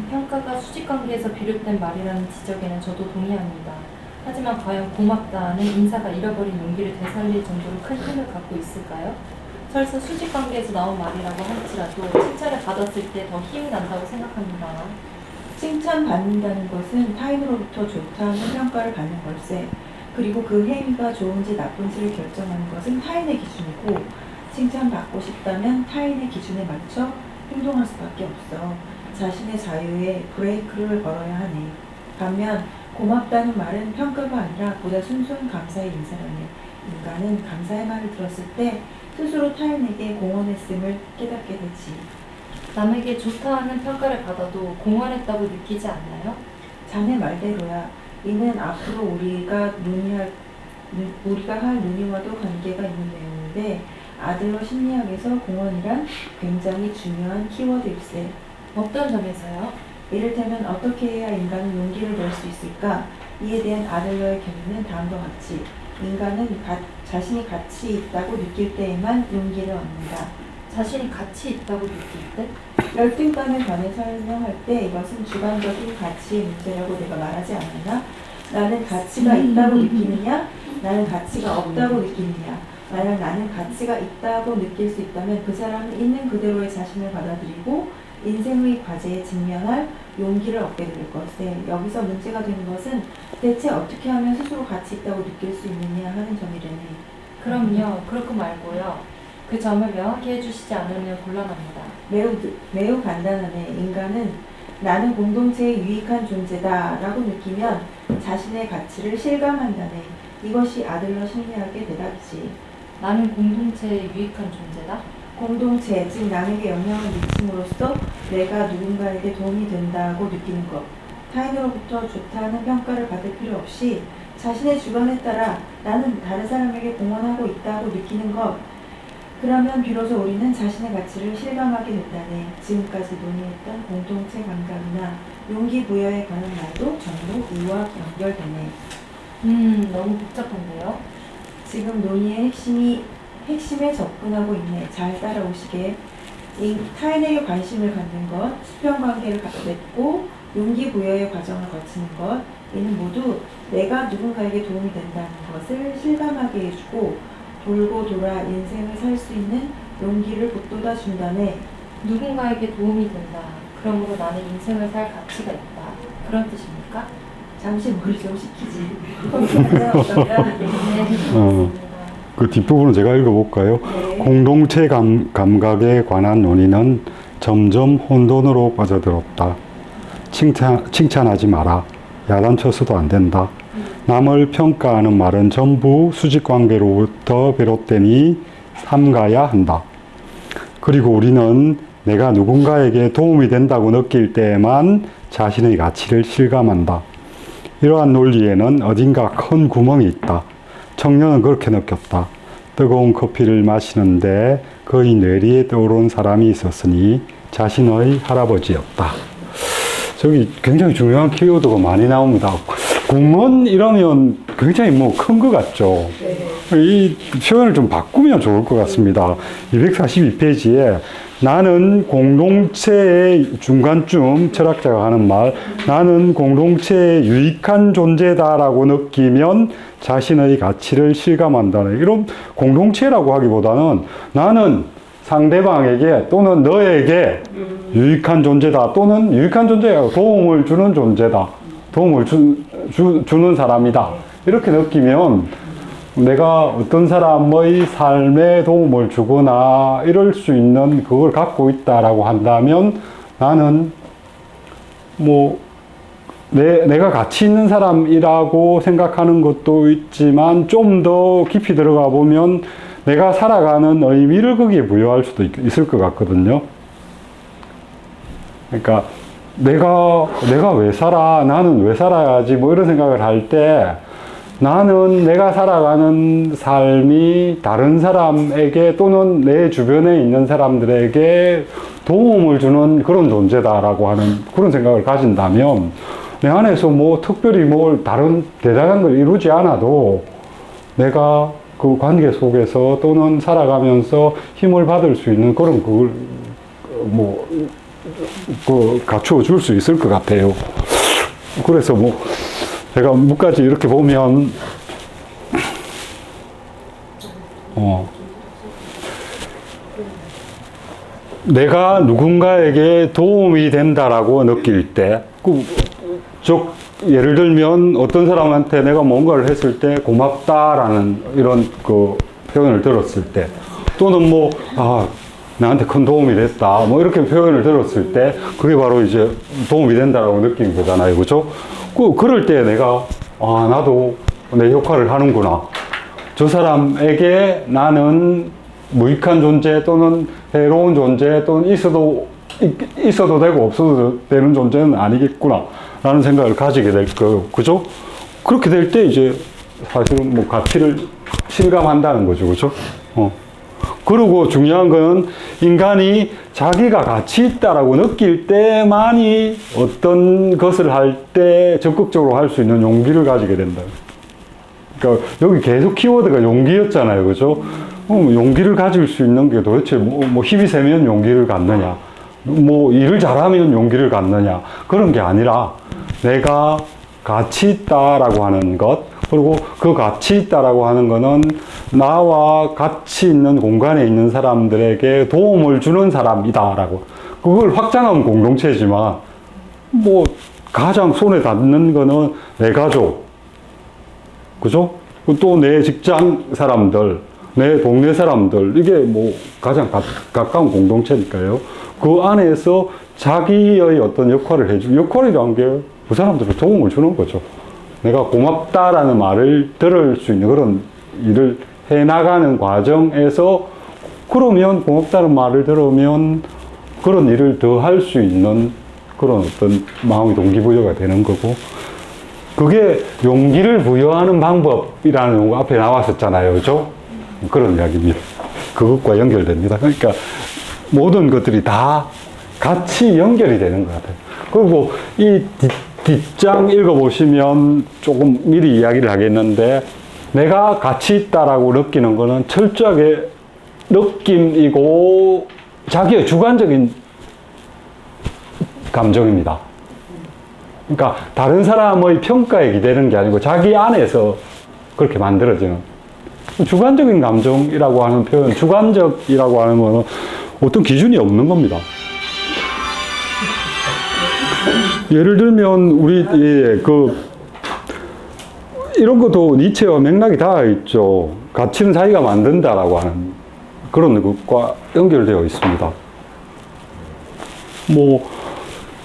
평가가 수직관계에서 비롯된 말이라는 지적에는 저도 동의합니다. 하지만 과연 고맙다는 인사가 잃어버린 용기를 되살릴 정도로 큰 힘을 갖고 있을까요? 설사 수직관계에서 나온 말이라고 할지라도 칭찬을 받았을 때 더 힘이 난다고 생각합니다. 칭찬받는다는 것은 타인으로부터 좋다는 평가를 받는 걸세. 그리고 그 행위가 좋은지 나쁜지를 결정하는 것은 타인의 기준이고, 칭찬받고 싶다면 타인의 기준에 맞춰 행동할 수밖에 없어. 자신의 자유에 브레이크를 걸어야 하네. 반면 고맙다는 말은 평가가 아니라 보다 순수한 감사의 인사라네. 인간은 감사의 말을 들었을 때 스스로 타인에게 공헌했음을 깨닫게 되지. 남에게 좋다 하는 평가를 받아도 공헌했다고 느끼지 않나요? 자네 말대로야. 이는 앞으로 우리가 할 논의와도 관계가 있는 내용인데, 아들러 심리학에서 공헌이란 굉장히 중요한 키워드일세. 어떤 점에서요? 이를테면 어떻게 해야 인간은 용기를 낼 수 있을까? 이에 대한 아들러의 견해는 다음과 같이, 인간은 자신이 가치 있다고 느낄 때에만 용기를 얻는다. 자신이 가치 있다고 느낄 때? 열등감에 관해 설명할 때 이것은 주관적인 가치의 문제라고 내가 말하지 않았나? 나는 가치가 있다고 느끼느냐? 나는 가치가 없다고 느끼느냐? 만약 나는 가치가 있다고 느낄 수 있다면 그 사람은 있는 그대로의 자신을 받아들이고 인생의 과제에 직면할 용기를 얻게 될 것에, 여기서 문제가 되는 것은 대체 어떻게 하면 스스로 가치 있다고 느낄 수 있느냐 하는 점이래네. 그럼요. 그럴 거 말고요. 그 점을 명확히 해주시지 않으면 곤란합니다. 매우 간단하네. 인간은 나는 공동체에 유익한 존재다 라고 느끼면 자신의 가치를 실감한다네. 이것이 아들러 심리학의 대답이지. 나는 공동체에 유익한 존재다? 공동체, 즉 남에게 영향을 미침으로써 내가 누군가에게 도움이 된다고 느끼는 것. 타인으로부터 좋다는 평가를 받을 필요 없이 자신의 주관에 따라 나는 다른 사람에게 공헌하고 있다고 느끼는 것. 그러면 비로소 우리는 자신의 가치를 실감하게 된다네. 지금까지 논의했던 공동체 감각이나 용기 부여에 관한 말도 전부 이와 연결되네. 너무 복잡한데요? 지금 논의의 핵심에 접근하고 있네. 잘 따라오시게. 타인에게 관심을 갖는 것, 수평관계를 맺고 용기 부여의 과정을 거치는 것, 이는 모두 내가 누군가에게 도움이 된다는 것을 실감하게 해주고 돌고 돌아 인생을 살 수 있는 용기를 북돋아 준다네. 누군가에게 도움이 된다. 그러므로 나는 인생을 살 가치가 있다. 그런 뜻입니까? 잠시 머리 좀 식히지. 어떤가? 네, 그 뒷부분을 제가 읽어볼까요? 네. 공동체 감각에 관한 논의는 점점 혼돈으로 빠져들었다. 칭찬하지 마라. 야단쳐서도 안 된다. 남을 평가하는 말은 전부 수직관계로부터 비롯되니 삼가야 한다. 그리고 우리는 내가 누군가에게 도움이 된다고 느낄 때에만 자신의 가치를 실감한다. 이러한 논리에는 어딘가 큰 구멍이 있다. 청년은 그렇게 느꼈다. 뜨거운 커피를 마시는데 그의 뇌리에 떠오른 사람이 있었으니 자신의 할아버지였다. 저기 굉장히 중요한 키워드가 많이 나옵니다. 공원 이러면 굉장히 뭐 큰 것 같죠. 이 표현을 좀 바꾸면 좋을 것 같습니다. 242페이지에 나는 공동체의 중간쯤 철학자가 하는 말, 나는 공동체의 유익한 존재다라고 느끼면 자신의 가치를 실감한다는, 이런 공동체라고 하기보다는 나는 상대방에게 또는 너에게 유익한 존재다, 또는 유익한 존재가 도움을 주는 존재다, 도움을 주는 사람이다, 이렇게 느끼면 내가 어떤 사람의 삶에 도움을 주거나 이럴 수 있는 그걸 갖고 있다라고 한다면 나는 뭐 내가 가치 있는 사람이라고 생각하는 것도 있지만 좀 더 깊이 들어가 보면 내가 살아가는 의미를 거기에 부여할 수도 있을 것 같거든요. 그러니까 내가 왜 살아? 나는 왜 살아야지? 뭐 이런 생각을 할 때 나는 내가 살아가는 삶이 다른 사람에게 또는 내 주변에 있는 사람들에게 도움을 주는 그런 존재다라고 하는 그런 생각을 가진다면 내 안에서 뭐 특별히 뭘 다른 대단한 걸 이루지 않아도 내가 그 관계 속에서 또는 살아가면서 힘을 받을 수 있는 그런 그걸 뭐 갖추어 줄 수 있을 것 같아요. 그래서 뭐 제가 뭐까지 이렇게 보면 내가 누군가에게 도움이 된다라고 느낄 때, 예를 들면 어떤 사람한테 내가 뭔가를 했을 때 고맙다라는 이런 그 표현을 들었을 때, 또는 뭐 나한테 큰 도움이 됐다, 뭐 이렇게 표현을 들었을 때 그게 바로 이제 도움이 된다라고 느낀 거잖아요, 그죠? 그럴 때 내가 나도 내 역할을 하는구나. 저 사람에게 나는 무익한 존재 또는 해로운 존재 또는 있어도 되고 없어도 되는 존재는 아니겠구나 라는 생각을 가지게 될 거예요. 그죠? 그렇게 될 때 이제 사실은 뭐 가치를 실감한다는 거죠. 그죠? 그리고 중요한 거는 인간이 자기가 가치 있다라고 느낄 때만이 어떤 것을 할 때 적극적으로 할 수 있는 용기를 가지게 된다. 그러니까 여기 계속 키워드가 용기였잖아요. 그죠? 용기를 가질 수 있는 게 도대체 뭐 힘이 세면 용기를 갖느냐, 뭐 일을 잘하면 용기를 갖느냐, 그런 게 아니라 내가 가치 있다라고 하는 것, 그리고 그 가치 있다라고 하는 거는 나와 같이 있는 공간에 있는 사람들에게 도움을 주는 사람이다라고. 그걸 확장하면 공동체지만 뭐 가장 손에 닿는 거는 내 가족, 그죠? 또 내 직장 사람들, 내 동네 사람들, 이게 뭐 가장 가까운 공동체니까요. 그 안에서 자기의 어떤 역할을 해주고, 역할이라는 게 그 사람들을 도움을 주는 거죠. 내가 고맙다라는 말을 들을 수 있는 그런 일을 해나가는 과정에서, 그러면 고맙다는 말을 들으면 그런 일을 더 할 수 있는 그런 어떤 마음의 동기부여가 되는 거고, 그게 용기를 부여하는 방법이라는 거 앞에 나왔었잖아요. 그죠? 그런 이야기입니다. 그것과 연결됩니다. 그러니까 모든 것들이 다 같이 연결이 되는 것 같아요. 그리고 이 뒷장 읽어보시면 조금 미리 이야기를 하겠는데, 내가 가치 있다라고 느끼는 거는 철저하게 느낌이고 자기의 주관적인 감정입니다. 그러니까 다른 사람의 평가에 기대는 게 아니고 자기 안에서 그렇게 만들어지는 주관적인 감정이라고 하는 표현, 주관적이라고 하는 거는 어떤 기준이 없는 겁니다. 예를 들면 우리 이런 것도 니체와 맥락이 닿아 있죠. 가치는 자기가 만든다라고 하는 그런 것과 연결되어 있습니다. 뭐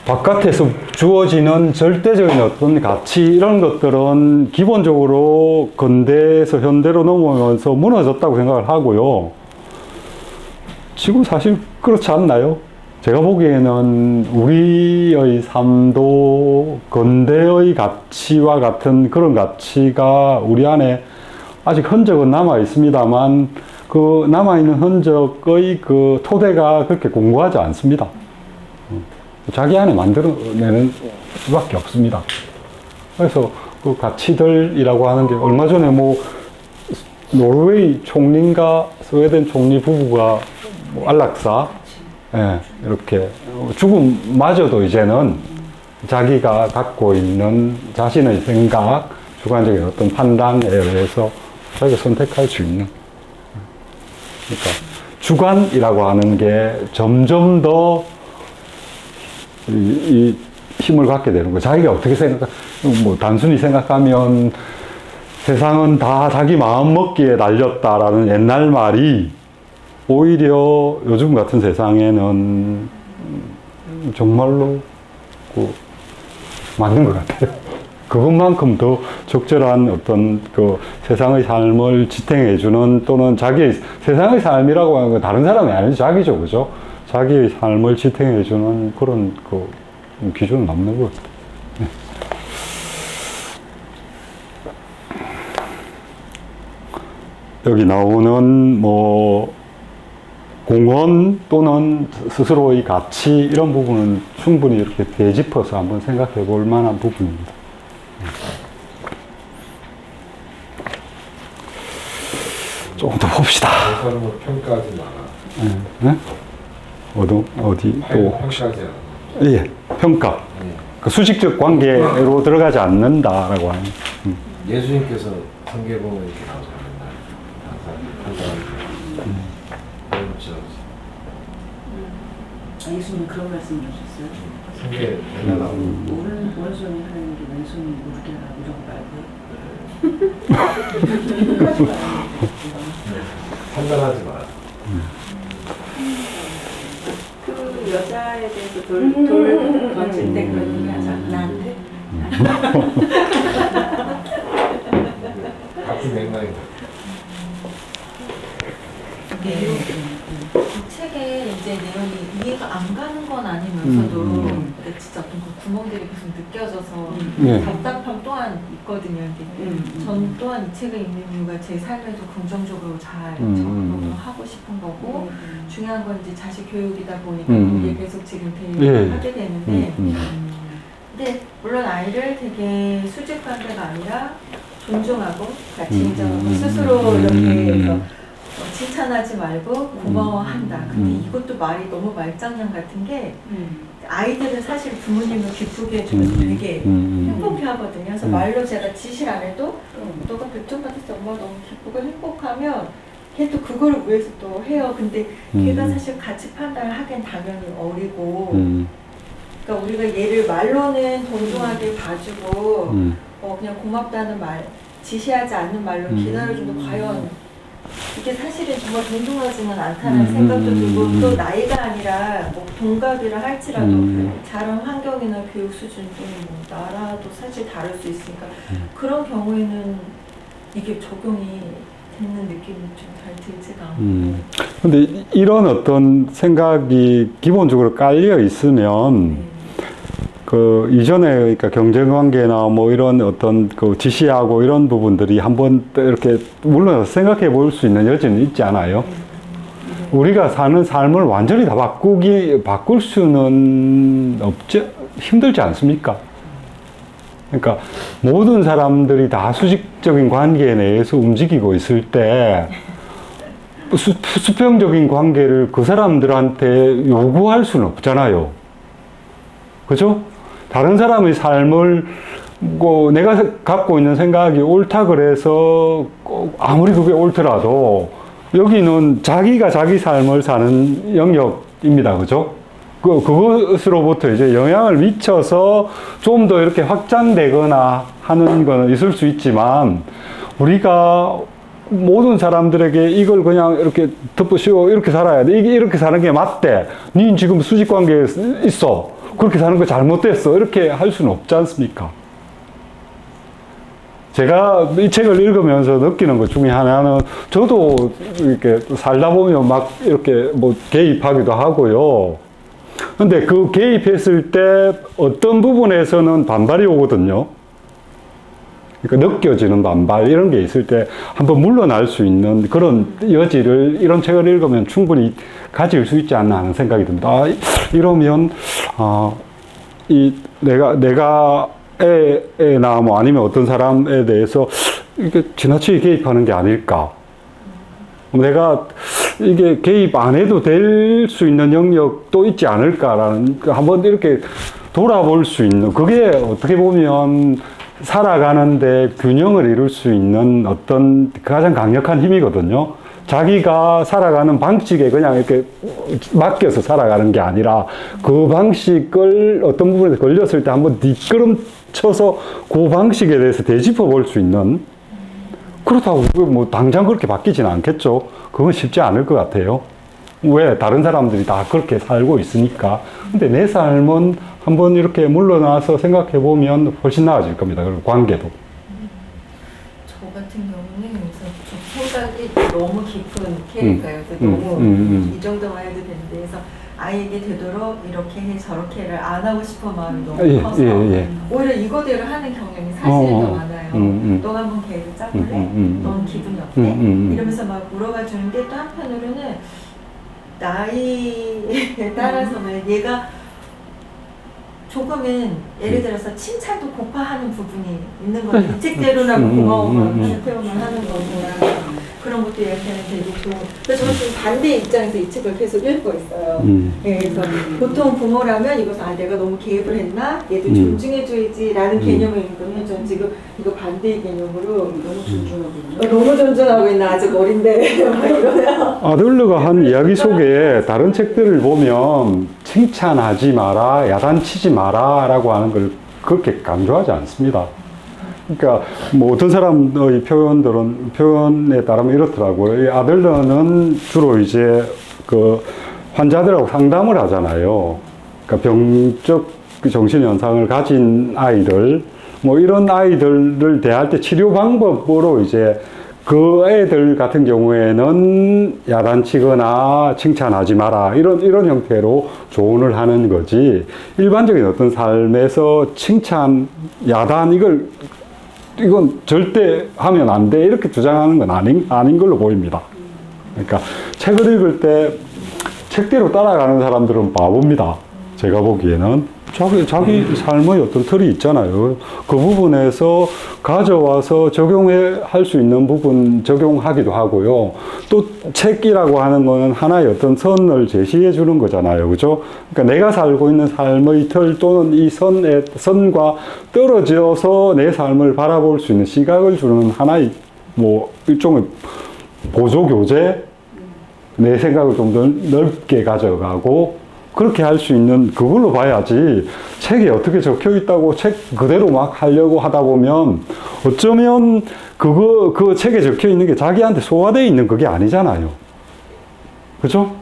바깥에서 주어지는 절대적인 어떤 가치 이런 것들은 기본적으로 근대에서 현대로 넘어오면서 무너졌다고 생각을 하고요. 지금 사실 그렇지 않나요? 제가 보기에는 우리의 삶도 근대의 가치와 같은 그런 가치가 우리 안에 아직 흔적은 남아 있습니다만 그 남아있는 흔적의 그 토대가 그렇게 공고하지 않습니다. 자기 안에 만들어내는 수밖에 없습니다. 그래서 그 가치들이라고 하는 게 얼마 전에 뭐 노르웨이 총리인가 스웨덴 총리 부부가 뭐 안락사 예, 이렇게 죽음마저도 이제는 자기가 갖고 있는 자신의 생각, 주관적인 어떤 판단에 의해서 자기가 선택할 수 있는 그러니까 주관이라고 하는 게 점점 더 이 힘을 갖게 되는 거예요. 자기가 어떻게 뭐 단순히 생각하면 세상은 다 자기 마음 먹기에 달렸다라는 옛날 말이 오히려 요즘 같은 세상에는 정말로 맞는 것 같아요. 그것만큼 더 적절한 어떤 그 세상의 삶을 지탱해주는 또는 세상의 삶이라고 하는 건 다른 사람이 아니죠. 자기죠. 그죠? 자기의 삶을 지탱해주는 그런 그 기준은 남는 것 같아요. 네. 여기 나오는 뭐 공헌 또는 스스로의 가치 이런 부분은 충분히 이렇게 되짚어서 한번 생각해 볼 만한 부분입니다. 조금 더 봅시다. 사람은 평가하지 마라. 네? 어디 또 평가하지 않아. 예, 평가. 그 수직적 관계로 들어가지 않는다라고 하는. 예수님께서 성경에 보면 이렇게 나오잖아요. 항상 평가하는 예수님 그런 말씀 하셨어요? 성경에 맨날 나오는 오른손이 하는 게 왼손이 모르게 이런 거 말고 판단하지 마라. 그 여자에 대해서 돌 던질 때 그런 얘기 하자. 나한테? 같은 맥락인 이 책의 이제 내용이 이해가 안 가는 건 아니면서도 근데 진짜 어떤 그 구멍들이 계속 느껴져서 네. 답답함 또한 있거든요. 전 또한 이 책을 읽는 이유가 제 삶에도 긍정적으로 잘 적용을 하고 싶은 거고 중요한 건 이제 자식 교육이다 보니까 거기에 계속 지금 대입을 하게 되는데 근데 물론 아이를 되게 수직관계가 아니라 존중하고 같이 인정하고 스스로 이렇게 해서 칭찬하지 말고 고마워한다. 근데 이것도 말이 너무 말장난 같은 게 아이들은 사실 부모님을 기쁘게 해주면 되게 행복해 하거든요. 그래서 말로 제가 지시를 안 해도 너가 별점받았을 때 엄마가 너무 기쁘고 행복하면 걔도 그거를 위해서 또 해요. 근데 걔가 사실 가치 판단을 하기엔 당연히 어리고 그러니까 우리가 얘를 말로는 동등하게 봐주고 그냥 고맙다는 말 지시하지 않는 말로 기다려주면 과연 이게 사실은 정말 동등하지는 않다는 생각도 들고 또 나이가 아니라 뭐 동갑이라 할지라도 자란 환경이나 교육 수준 또는 뭐 나라도 사실 다를 수 있으니까 그런 경우에는 이게 적용이 되는 느낌이 좀 잘 들지가 않고 근데 이런 어떤 생각이 기본적으로 깔려 있으면 그 이전에 그러니까 경쟁 관계나 뭐 이런 어떤 그 지시하고 이런 부분들이 한번 이렇게 물론 생각해 볼 수 있는 여지는 있지 않아요? 우리가 사는 삶을 완전히 다 바꿀 수는 힘들지 않습니까? 그러니까 모든 사람들이 다 수직적인 관계 내에서 움직이고 있을 때 수평적인 관계를 그 사람들한테 요구할 수는 없잖아요. 그죠? 다른 사람의 삶을 내가 갖고 있는 생각이 옳다 그래서 아무리 그게 옳더라도 여기는 자기가 자기 삶을 사는 영역입니다. 그죠? 그것으로부터 이제 영향을 미쳐서 좀 더 이렇게 확장되거나 하는 거는 있을 수 있지만 우리가 모든 사람들에게 이걸 그냥 이렇게 덮으시고 이렇게 살아야 돼. 이게 이렇게 사는 게 맞대. 니 지금 수직 관계에 있어. 그렇게 사는 거 잘못됐어. 이렇게 할 수는 없지 않습니까? 제가 이 책을 읽으면서 느끼는 것 중에 하나는 저도 이렇게 살다 보면 막 이렇게 뭐 개입하기도 하고요. 근데 그 개입했을 때 어떤 부분에서는 반발이 오거든요. 그러니까 느껴지는 반발 이런 게 있을 때 한번 물러날 수 있는 그런 여지를 이런 책을 읽으면 충분히 가질 수 있지 않나 하는 생각이 듭니다. 아, 이러면 내가 애나 뭐 아니면 어떤 사람에 대해서 이게 지나치게 개입하는 게 아닐까. 내가 이게 개입 안 해도 될 수 있는 영역도 있지 않을까라는 한번 이렇게 돌아볼 수 있는 그게 어떻게 보면 살아가는데 균형을 이룰 수 있는 어떤 가장 강력한 힘이거든요. 자기가 살아가는 방식에 그냥 이렇게 맡겨서 살아가는 게 아니라 그 방식을 어떤 부분에서 걸렸을 때 한번 뒷걸음쳐서 그 방식에 대해서 되짚어 볼 수 있는 그렇다고 뭐 당장 그렇게 바뀌지는 않겠죠. 그건 쉽지 않을 것 같아요. 왜? 다른 사람들이 다 그렇게 살고 있으니까. 근데 내 삶은 한번 이렇게 물러나서 생각해 보면 훨씬 나아질 겁니다. 그리고 관계도. 저 같은 경우는 그래서 생각이 너무 깊은 캐릭터예요. 그래서 너무 이 정도만 해도 되는데 그래서 아이에게 되도록 이렇게 해 저렇게 해를 안 하고 싶은 마음이 너무 커서 오히려 이거대로 하는 경향이 사실은 더 많아요. 너가 한번 계획을 짜볼래? 넌 기분이 어때? 이러면서 막 물어봐 주는데 또 한편으로는 나이에 따라서는 얘가 조금은 예를 들어서 칭찬도 고파하는 부분이 있는 거예요. 이 책대로라고 고마워하는 표현을 하는 거구나. 그런 것도 얘한테는 되게 좋은. 그래서 저는 지금 반대 입장에서 이 책을 계속 읽고 있어요. 네, 그래서 보통 부모라면 이것을 내가 너무 개입을 했나? 얘도 존중해줘야지라는 개념을 읽으면 저는 지금 이거 반대의 개념으로 너무 존중하고 있나? 너무 존중하고 있나? 아직 어린데 막 이러면. 아들러가 한 이야기 속에 다른 책들을 보면 칭찬하지 마라, 야단치지 마라 라고 하는 걸 그렇게 강조하지 않습니다. 그러니까 뭐 어떤 사람의 표현에 따르면 이렇더라고요. 이 아들러는 주로 이제 그 환자들하고 상담을 하잖아요. 그러니까 병적 정신현상을 가진 아이들, 뭐 이런 아이들을 대할 때 치료 방법으로 이제 그 애들 같은 경우에는 야단치거나 칭찬하지 마라 이런 형태로 조언을 하는 거지 일반적인 어떤 삶에서 칭찬, 야단 이건 절대 하면 안 돼 이렇게 주장하는 건 아닌 걸로 보입니다. 그러니까 책을 읽을 때 책대로 따라가는 사람들은 바보입니다. 제가 보기에는 자기 삶의 어떤 틀이 있잖아요. 그 부분에서 가져와서 적용할 수 있는 부분 적용하기도 하고요. 또 책이라고 하는 거는 하나의 어떤 선을 제시해 주는 거잖아요. 그죠? 그러니까 내가 살고 있는 삶의 틀 또는 이 선과 떨어져서 내 삶을 바라볼 수 있는 시각을 주는 하나의 뭐 일종의 보조교재? 내 생각을 좀 더 넓게 가져가고 그렇게 할 수 있는 그걸로 봐야지 책에 어떻게 적혀 있다고 책 그대로 막 하려고 하다 보면 어쩌면 그 책에 적혀 있는 게 자기한테 소화되어 있는 그게 아니잖아요. 그죠?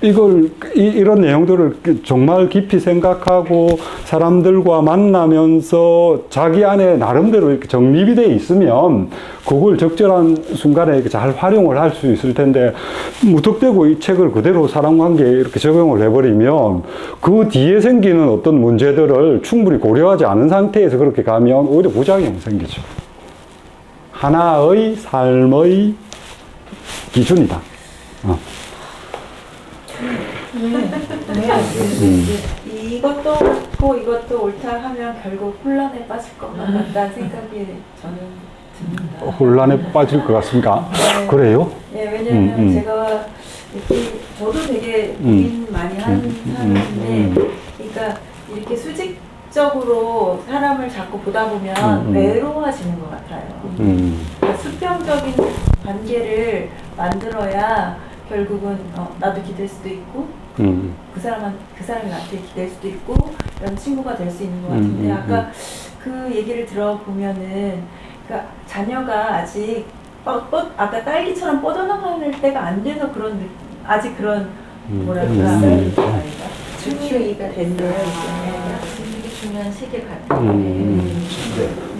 이런 내용들을 정말 깊이 생각하고 사람들과 만나면서 자기 안에 나름대로 이렇게 정립이 돼 있으면 그걸 적절한 순간에 이렇게 잘 활용을 할 수 있을 텐데 무턱대고 이 책을 그대로 사람관계에 이렇게 적용을 해버리면 그 뒤에 생기는 어떤 문제들을 충분히 고려하지 않은 상태에서 그렇게 가면 오히려 부작용이 생기죠. 하나의 삶의 기준이다. 이것도 옳고 이것도 옳다 하면 결국 혼란에 빠질 것만 같다는 생각이 저는 듭니다. 혼란에 빠질 것 같습니까? 네. 그래요? 네, 왜냐면 제가 이렇게 저도 되게 고민 많이 하는 사람인데, 그러니까 이렇게 수직적으로 사람을 자꾸 보다 보면 외로워지는 것 같아요. 그러니까 수평적인 관계를 만들어야 결국은 나도 기댈 수도 있고 그 사람이 나한테 기댈 수도 있고 이런 친구가 될 수 있는 것 같은데 아까 그 얘기를 들어보면은 그러니까 자녀가 아직 아까 딸기처럼 뻗어나갈 때가 안 돼서 아직 그런 뭐랄까 중요가 됐네요. 이게 중요한 시기 같아요.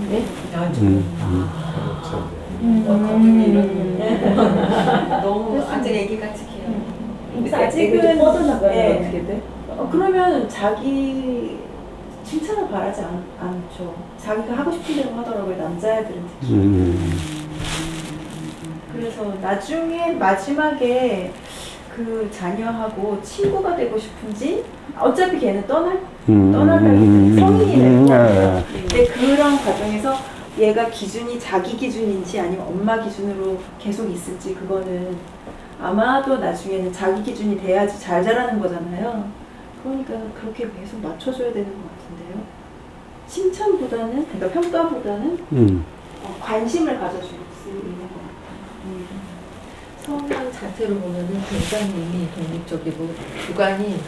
네. 너무 아직 애기같이 귀여워. 아직은 뻗어나가면 네. 어떻게 돼? 그러면 자기 칭찬을 바라지 않죠. 자기가 하고 싶은 대로 하더라고요. 남자애들은 특히. 그래서 나중에 마지막에 그 자녀하고 친구가 되고 싶은지 어차피 걔는 떠난다고 성인이 될 거예요. 근데 그런 과정에서 얘가 기준이 자기 기준인지 아니면 엄마 기준으로 계속 있을지 그거는 아마도 나중에는 자기 기준이 돼야지 잘 자라는 거잖아요. 그러니까 그렇게 계속 맞춰줘야 되는 것 같은데요. 칭찬보다는, 그러니까 평가보다는 관심을 가져줄 수 있는 것 같아요. 성향 자체로 보면은 굉장히 이미 독립적이고 주관이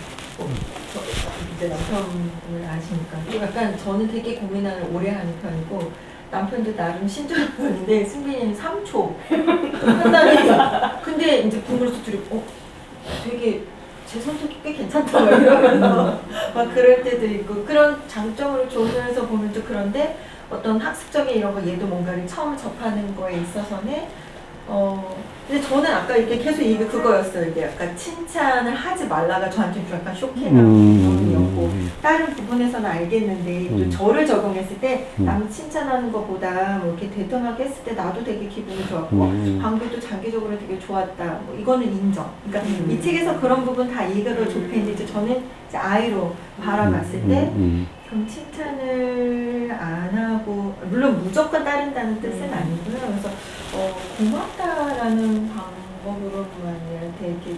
이제 남편을 아시니까 또 약간 저는 되게 고민을 오래 하는 편이고 남편도 나름 신중한데 승빈이는 3초 판단이 근데 이제 부모로서 들고 되게 제 선택이 꽤 괜찮다 막 이러면서 막 그럴 때도 있고 그런 장점으로 좋으면서 보면 또 그런데 어떤 학습적인 이런 거 얘도 뭔가를 처음 접하는 거에 있어서는 근데 저는 아까 이렇게 계속 이게 그거였어요. 이게 약간 칭찬을 하지 말라가 저한테 좀 약간 쇼킹한 부분이었고 다른 부분에서는 알겠는데 또 저를 적용했을 때 남 칭찬하는 것보다 뭐 이렇게 대등하게 했을 때 나도 되게 기분이 좋았고 관계도 장기적으로 되게 좋았다. 뭐 이거는 인정. 그러니까 이 책에서 그런 부분 다 이해가 좁혔는데 이제 저는 이제 아이로 바라봤을 때 그럼 칭찬을 안 하고 물론 무조건 따른다는 뜻은 아니고요. 그래서 고맙다라는 방법으로만 얘한테 이렇게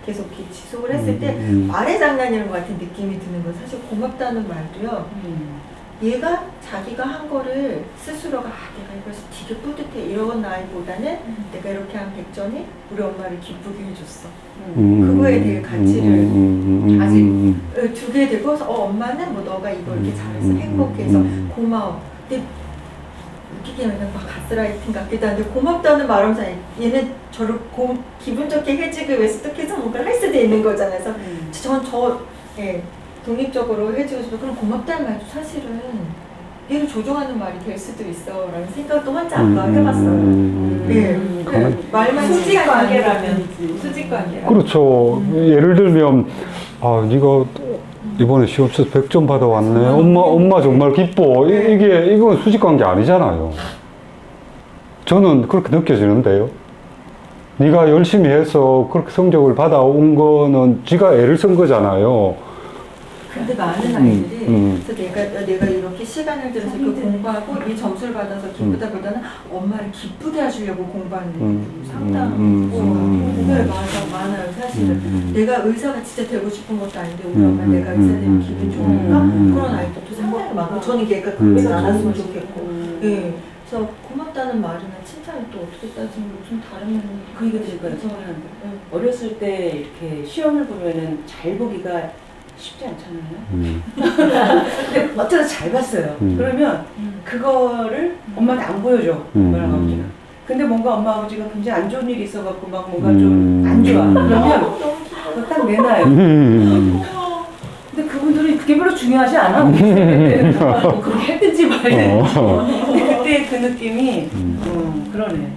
계속 이렇게 지속을 했을 때 말의 장난이라는 것 같은 느낌이 드는 건 사실 고맙다는 말도요. 얘가 자기가 한 거를 스스로가 내가 이걸 되게 뿌듯해 이런 나이보다는 내가 이렇게 한 100점이 우리 엄마를 기쁘게 해줬어. 그거에 대해 가치를 아직 두게 되고 엄마는 뭐 너가 이거 이렇게 잘해서 행복해서 고마워. 근데 웃기게 그냥 막 가스라이팅 같기도 한데 고맙다는 말하면서 얘는 저를 기분 좋게 해주기 위해서 또 계속 뭔가를 할 수도 있는 거잖아요. 그래서 전 독립적으로 해주고 싶어. 그럼 고맙다는 말도 사실은 얘를 조종하는 말이 될 수도 있어 라는 생각도 혼자 아까 해봤어요. 말만 수직 관계라면 수직 관계라면 그렇죠. 예를 들면 네가 이번에 시험에서 100점 받아왔네. 엄마 정말 기뻐. 이건 수직 관계 아니잖아요. 저는 그렇게 느껴지는데요. 네가 열심히 해서 그렇게 성적을 받아온 거는 지가 애를 쓴 거잖아요. 근데 많은 아이들이 그래서 내가 이렇게 시간을 들여서 그 공부하고 이 점수를 받아서 기쁘다보다는 엄마를 기쁘게 하시려고 공부하는 애들이 상당하고 네, 많아요. 사실은 내가 의사가 진짜 되고 싶은 것도 아닌데 우리 엄마 내가 의사 되면 기분 좋으니까 그런 아이들도 상당히 많고 저는 이게 약간 그러지 않았으면 좋겠고 그래서 고맙다는 말이나 칭찬을 또 어떻게 따지면 좀 다른 그 얘기 드릴 거예요. 어렸을 때 이렇게 시험을 보면은 잘 보기가 쉽지 않잖아요. 근데 어쩌다 잘 봤어요. 그러면 그거를 엄마한테 안 보여줘. 엄마랑 아버지가. 근데 뭔가 엄마 아버지가 굉장히 안 좋은 일이 있어갖고 막 뭔가 좀 안 좋아. 그러면 그거 딱 내놔요. 근데 그분들은 그게 별로 중요하지 않아. 그렇게 했든지 말든지. 근데 그때 그 느낌이 그러네.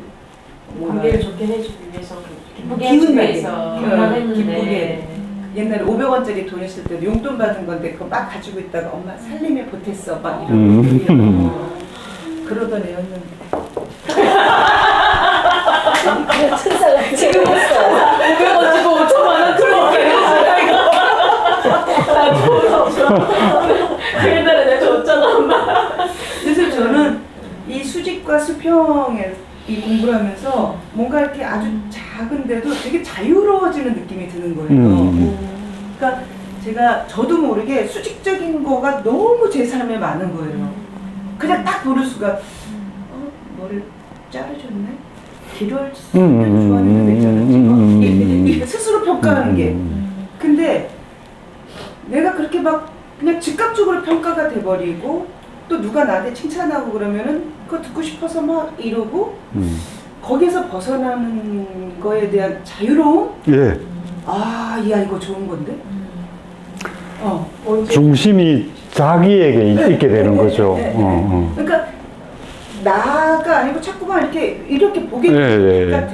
관계를 좋게 해주기 위해서 기쁘게 기분 해주기 나게. 위해서 결혼했는데 기쁘게. 옛날에 500원짜리 돈 있을 때 용돈 받은 건데 그거 막 가지고 있다가 엄마 살림에 보탰어 막 이런 그러던 애였는데 지금 했어. 500원 주고 5천만 원 들어올게. 나 돈 없어. 그 옛날에 내가 줬잖아 엄마. 그래서 저는 이 수직과 수평에 이 공부를 하면서 뭔가 이렇게 아주 작은데도 되게 자유로워지는 느낌이 드는 거예요. 그러니까 저도 모르게 수직적인 거가 너무 제 삶에 많은 거예요. 그냥 딱 보는 수가 머리를 자르셨네? 길을 좋아하는 데 있잖아요. 이게 스스로 평가하는 게. 근데 내가 그렇게 막 그냥 즉각적으로 평가가 돼버리고 또 누가 나한테 칭찬하고 그러면은 그거 듣고 싶어서 막 이러고 거기서 벗어나는 거에 대한 자유로움? 예. 야 이거 좋은 건데? 중심이 자기에게 있게 되는 거죠. 그러니까 나가 아니고 자꾸만 이렇게 보게 예, 같아.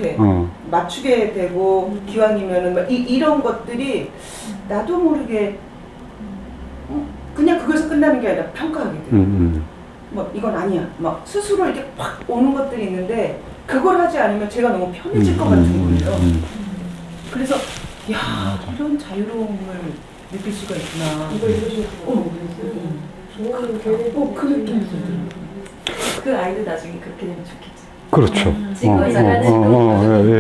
맞추게 되고 기왕이면은 막 이런 것들이 나도 모르게 그냥 그것에서 끝나는 게 아니라 평가하게 돼. 뭐 이건 아니야. 막 스스로 이렇게 확 오는 것들이 있는데 그걸 하지 않으면 제가 너무 편해질 것 같은 거예요. 그래서 야 이런 자유로움을 느낄 수가 있구나. 이걸 이루시는 그 느낌이 들어요. 그 아이도 나중에 그렇게 되면 좋겠죠. 그렇죠. 지금 나가 지금 예.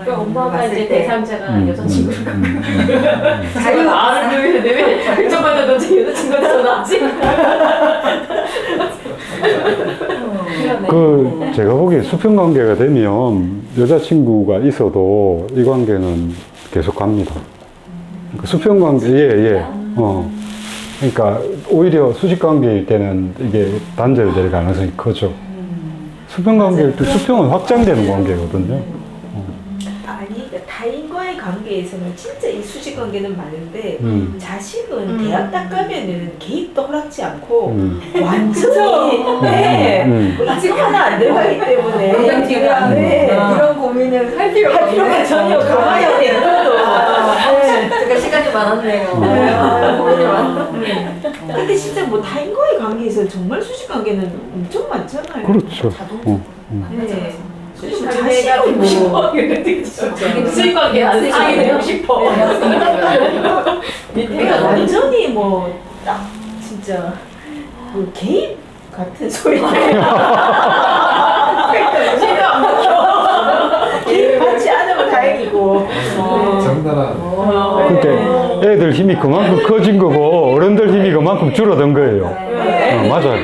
그러니까 엄마가 이제 대상자가 여자친구를 갖고 자유 나를 왜 결정받아 너 제 여자친구한테 나왔지? 그 제가 보기에 수평 관계가 되면 여자친구가 있어도 이 관계는 계속 갑니다. 그 수평 관계 그러니까 오히려 수직 관계일 때는 이게 단절될 가능성이 크죠. 수평 관계일 때 수평은 확장되는 관계거든요. 아니 타인과의 관계에서는 진짜 이 수직 관계는 많은데 자식은 대학 딱 가면은 개입도 허락지 않고 완전히 아직 하나 안 들어가기 때문에 그런 고민을 할 필요가 전혀 가봐야 되는 것도 제가 시간이 많았네요. 근데 진짜 뭐 타인과의 관계에서 정말 수직 관계는 엄청 많잖아요. 그렇죠. 네. 자식이 뭐 수익 관계 안 생기게 되고 싶어. 그러니까 완전히 뭐 딱 진짜 뭐 개입 같은 소리. 개입하지 않으면 다행이고. 정당한 그러니까 애들 힘이 그만큼 커진 거고 어른들 힘이 그만큼 줄어든 거예요. 맞아요.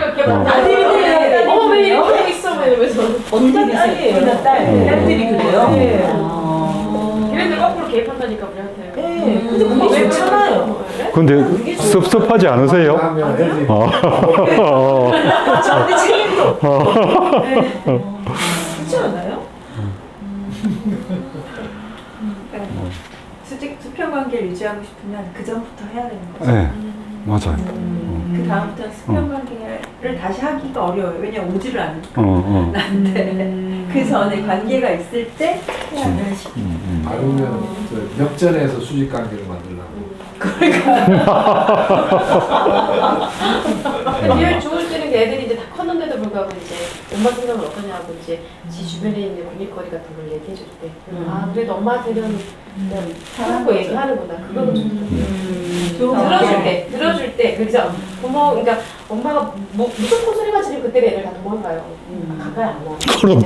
어머 왜 이렇게 하고 있어? 이러면서 어떤 딸이에요? 딸들이 그래요? 걔네들 거꾸로 개입한다니까 우리한테. 네. 근데 그게 좋잖아요. 근데 섭섭하지 않으세요? 하면 애들이 저한테 책임도 없고. 그렇지 않아요? 수평 관계를 유지하고 싶으면 그 전부터 해야 되는 거죠. 네, 맞아요. 그 다음부터 수평 관계를 다시 하기가 어려워요. 왜냐면 오지를 않으니까. 나한테. 그 전에 관계가 있을 때 해야 하는 시기. 아니면 저 역전해서 수직 관계를 만들려고. 리얼 좋을 때는 애들이 이제 다 컸는데도 불구하고 이제 엄마 생각은 어떠냐고 이제 지 주변에 있는 고민거리 같은 걸 얘기해줄 때 아 그래도 엄마한테는 그냥 사랑고 얘기하는구나 그거는 들어줄 때 그래서 부모 그러니까 엄마가 무조건 소리만 지르면 그때 애들 다 도망가요. 가까이 안 와. 그럼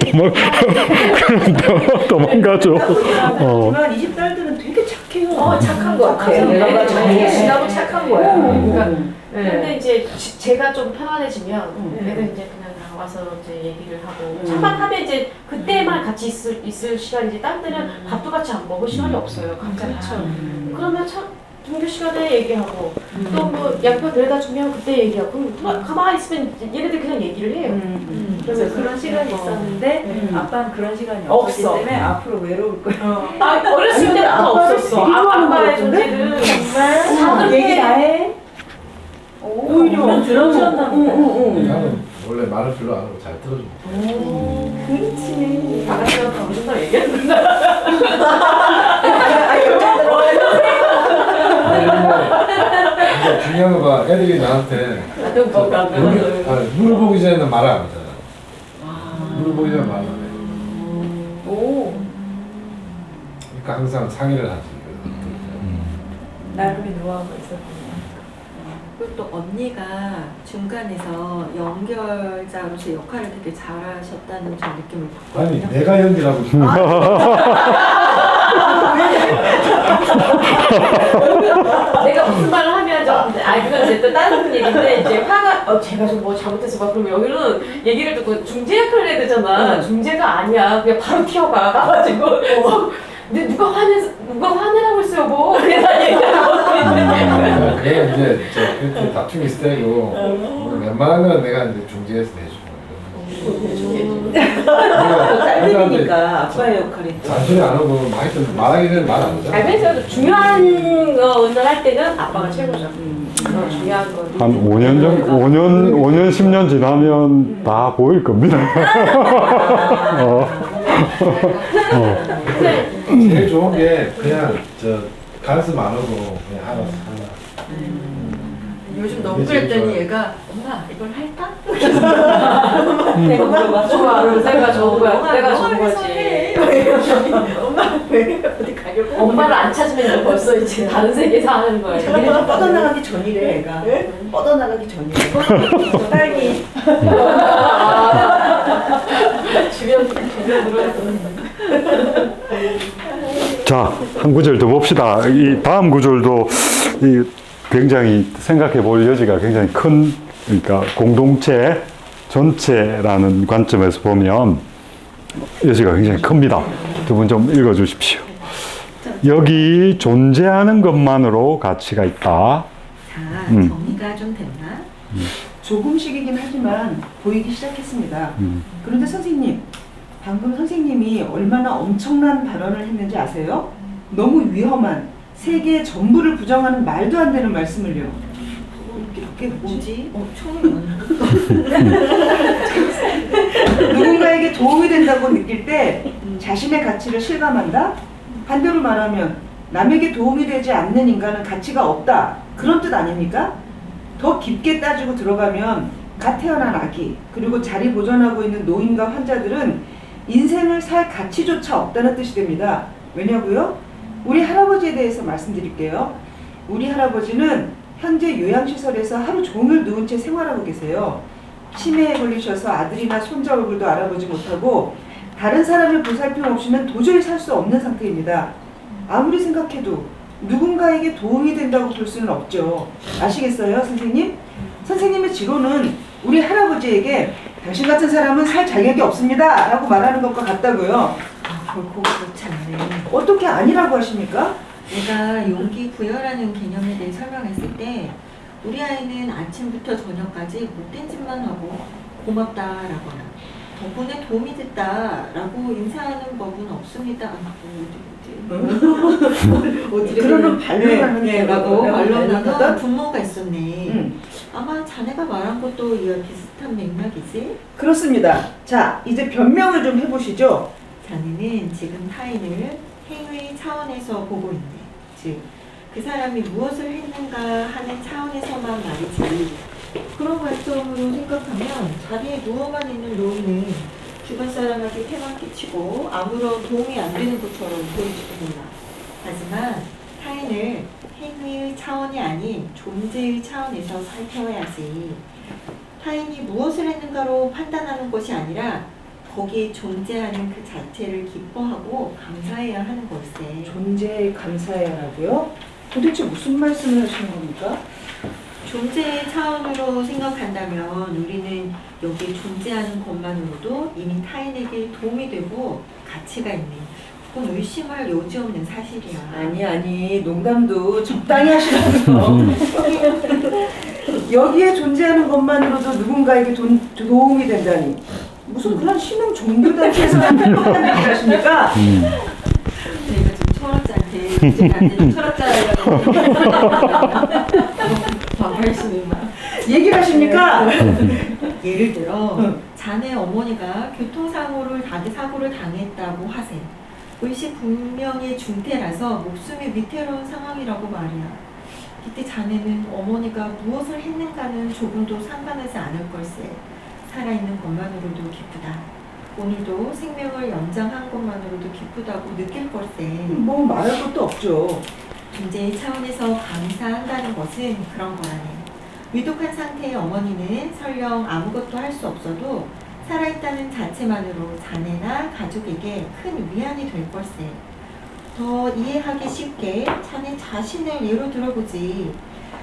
도망가죠. 하지만 20살들은 되게 착해요. 착한 거 같아요. 내가 정리하고 착한 거야. 그러니까 근데 이제 제가 좀 편안해지면 애들 이제 그냥 나와서 이제 얘기를 하고 잠깐 하면 이제 그때만 같이 있을 시간이지 딴 때는 밥도 같이 안 먹을 시간이 없어요. 각자. 그러면 참 등교 시간에 얘기하고 또 뭐 양평 데려다 주면 그때 얘기하고 그럼 가만히 있으면 얘네들 그냥 얘기를 해요. 그래서 그런 시간이 있었는데 아빠는 그런 시간이 없었기 없어. 때문에 앞으로 외로울 거예요. 어렸을 때부터 없었어. 아빠의 존재는 정말 얘기 다 해. 오히려 들어주셨나 보다. 나는 원래 말을 별로 안 하고 잘 들어줍니다. 그렇지. 나가서 무슨 말 얘기하는구나. 근데 중요한 거 봐. 애들이 나한테 물을 보기 전에는 말을 안 하잖아. 물을 보기 전에 말을 안 해. 그러니까 항상 상의를 하지. 나름의 노하우가 있었군요. 그리고 또 언니가 중간에서 연결자로서 역할을 되게 잘하셨다는 좀 느낌을 받거든요. 아니 내가 연기하고 싶어. 내가 무슨 말을 하면 좀, 그건 이제 또 다른 얘기인데, 이제 화가, 제가 좀 뭐 잘못해서 막, 그러면 여기는 얘기를 듣고 중재 역할을 해야 되잖아. 중재가 아니야. 그냥 바로 튀어가. 가가지고. 근데 누가 화내라고 했어요, 뭐. 그래서 얘기하고. 그래 이제 그렇게 다툼이 있을 때고 웬만한 건 내가 이제 중재해서 내주고. 딸내미니까 아빠의 역할이 또. 잔소리 안 하고 많이 좀 말하기 전에 말 안 하잖아. 알면서도 중요한 거 운전할 때는 아빠가 최고죠. 중요한 거. 한 5년, 10년 지나면 다 보일 겁니다. 제일 좋은 게 그냥 가르침 안 하고 그냥 알아서 하나. 요즘 너무 그랬더니 얘가 엄마 이걸 할까? 좋아. 내가 좋은 거야. 내가 좋은 거지. 엄마 왜 어디 가려고? 엄마를 안 찾으면 벌써 이제 다른 세계 사는 거야. 자기는 뻗어나가기 전이래 애가. 뻗어나가기 전이래. 딸기. 주변으로. 자, 한 구절 더 봅시다. 이 다음 구절도 굉장히 생각해 볼 여지가 굉장히 큰, 그러니까 공동체 전체라는 관점에서 보면 여지가 굉장히 큽니다. 두 분 좀 읽어 주십시오. 여기 존재하는 것만으로 가치가 있다. 자, 정리가 좀 됐나? 조금씩이긴 하지만 보이기 시작했습니다. 그런데 선생님, 방금 선생님이 얼마나 엄청난 발언을 했는지 아세요? 너무 위험한, 세계 전부를 부정하는 말도 안 되는 말씀을요. 그게 뭐지? 처음 누군가에게 도움이 된다고 느낄 때 자신의 가치를 실감한다? 반대로 말하면 남에게 도움이 되지 않는 인간은 가치가 없다. 그런 뜻 아닙니까? 더 깊게 따지고 들어가면 갓 태어난 아기, 그리고 자리 보존하고 있는 노인과 환자들은 인생을 살 가치조차 없다는 뜻이 됩니다. 왜냐고요? 우리 할아버지에 대해서 말씀드릴게요. 우리 할아버지는 현재 요양시설에서 하루 종일 누운 채 생활하고 계세요. 치매에 걸리셔서 아들이나 손자 얼굴도 알아보지 못하고 다른 사람의 보살핌 없이는 도저히 살 수 없는 상태입니다. 아무리 생각해도 누군가에게 도움이 된다고 볼 수는 없죠. 아시겠어요, 선생님? 선생님의 지론은 우리 할아버지에게 당신 같은 사람은 살 자격이 없습니다 라고 말하는 것과 같다고요. 결코 그렇지 않네. 어떻게 아니라고 하십니까? 내가 용기 부여라는 개념에 대해 설명했을 때 우리 아이는 아침부터 저녁까지 못된 짓만 하고 고맙다라거나 덕분에 도움이 됐다라고 인사하는 법은 없습니다. 그러는 반론하는 라고 반론하던 반론하던 부모가 있었네. 아마 자네가 말한 것도 이와 비슷한 맥락이지? 그렇습니다. 자, 이제 변명을 좀 해보시죠. 자네는 지금 타인을 행위 차원에서 보고 있네. 즉, 그 사람이 무엇을 했는가 하는 차원에서만 말이지. 그런 관점으로 생각하면 자리에 누워만 있는 노인은 주변 사람에게 폐만 끼치고 아무런 도움이 안 되는 것처럼 보일지도 몰라. 하지만 타인을 행위의 차원이 아닌 존재의 차원에서 살펴야지. 타인이 무엇을 했는가로 판단하는 것이 아니라 거기에 존재하는 그 자체를 기뻐하고 감사해야 하는 걸세. 존재에 감사해야라고요? 도대체 무슨 말씀을 하시는 겁니까? 존재의 차원으로 생각한다면 우리는 여기 존재하는 것만으로도 이미 타인에게 도움이 되고 가치가 있는, 그건 의심할 여지 없는 사실이야. 아니 농담도 적당히 하시는 거. 여기에 존재하는 것만으로도 누군가에게 도움이 된다니 무슨 그런 신흥 종교단체에서 하는 얘기를 하십니까? 제가 지금 철학자한테 이제 안 되는 철학자라고 얘기를 하십니까? 예를 들어 자네 어머니가 교통사고를 당했다고 하세. 의식불명의 중태라서 목숨이 위태로운 상황이라고 말이야. 이때 자네는 어머니가 무엇을 했는가는 조금도 상관하지 않을 걸세. 살아있는 것만으로도 기쁘다. 오늘도 생명을 연장한 것만으로도 기쁘다고 느낄 걸세. 뭐 말할 것도 없죠. 존재의 차원에서 감사한다는 것은 그런 거라네. 위독한 상태의 어머니는 설령 아무것도 할 수 없어도 살아있다는 자체만으로 자네나 가족에게 큰 위안이 될 걸세. 더 이해하기 쉽게 자네 자신을 예로 들어보지.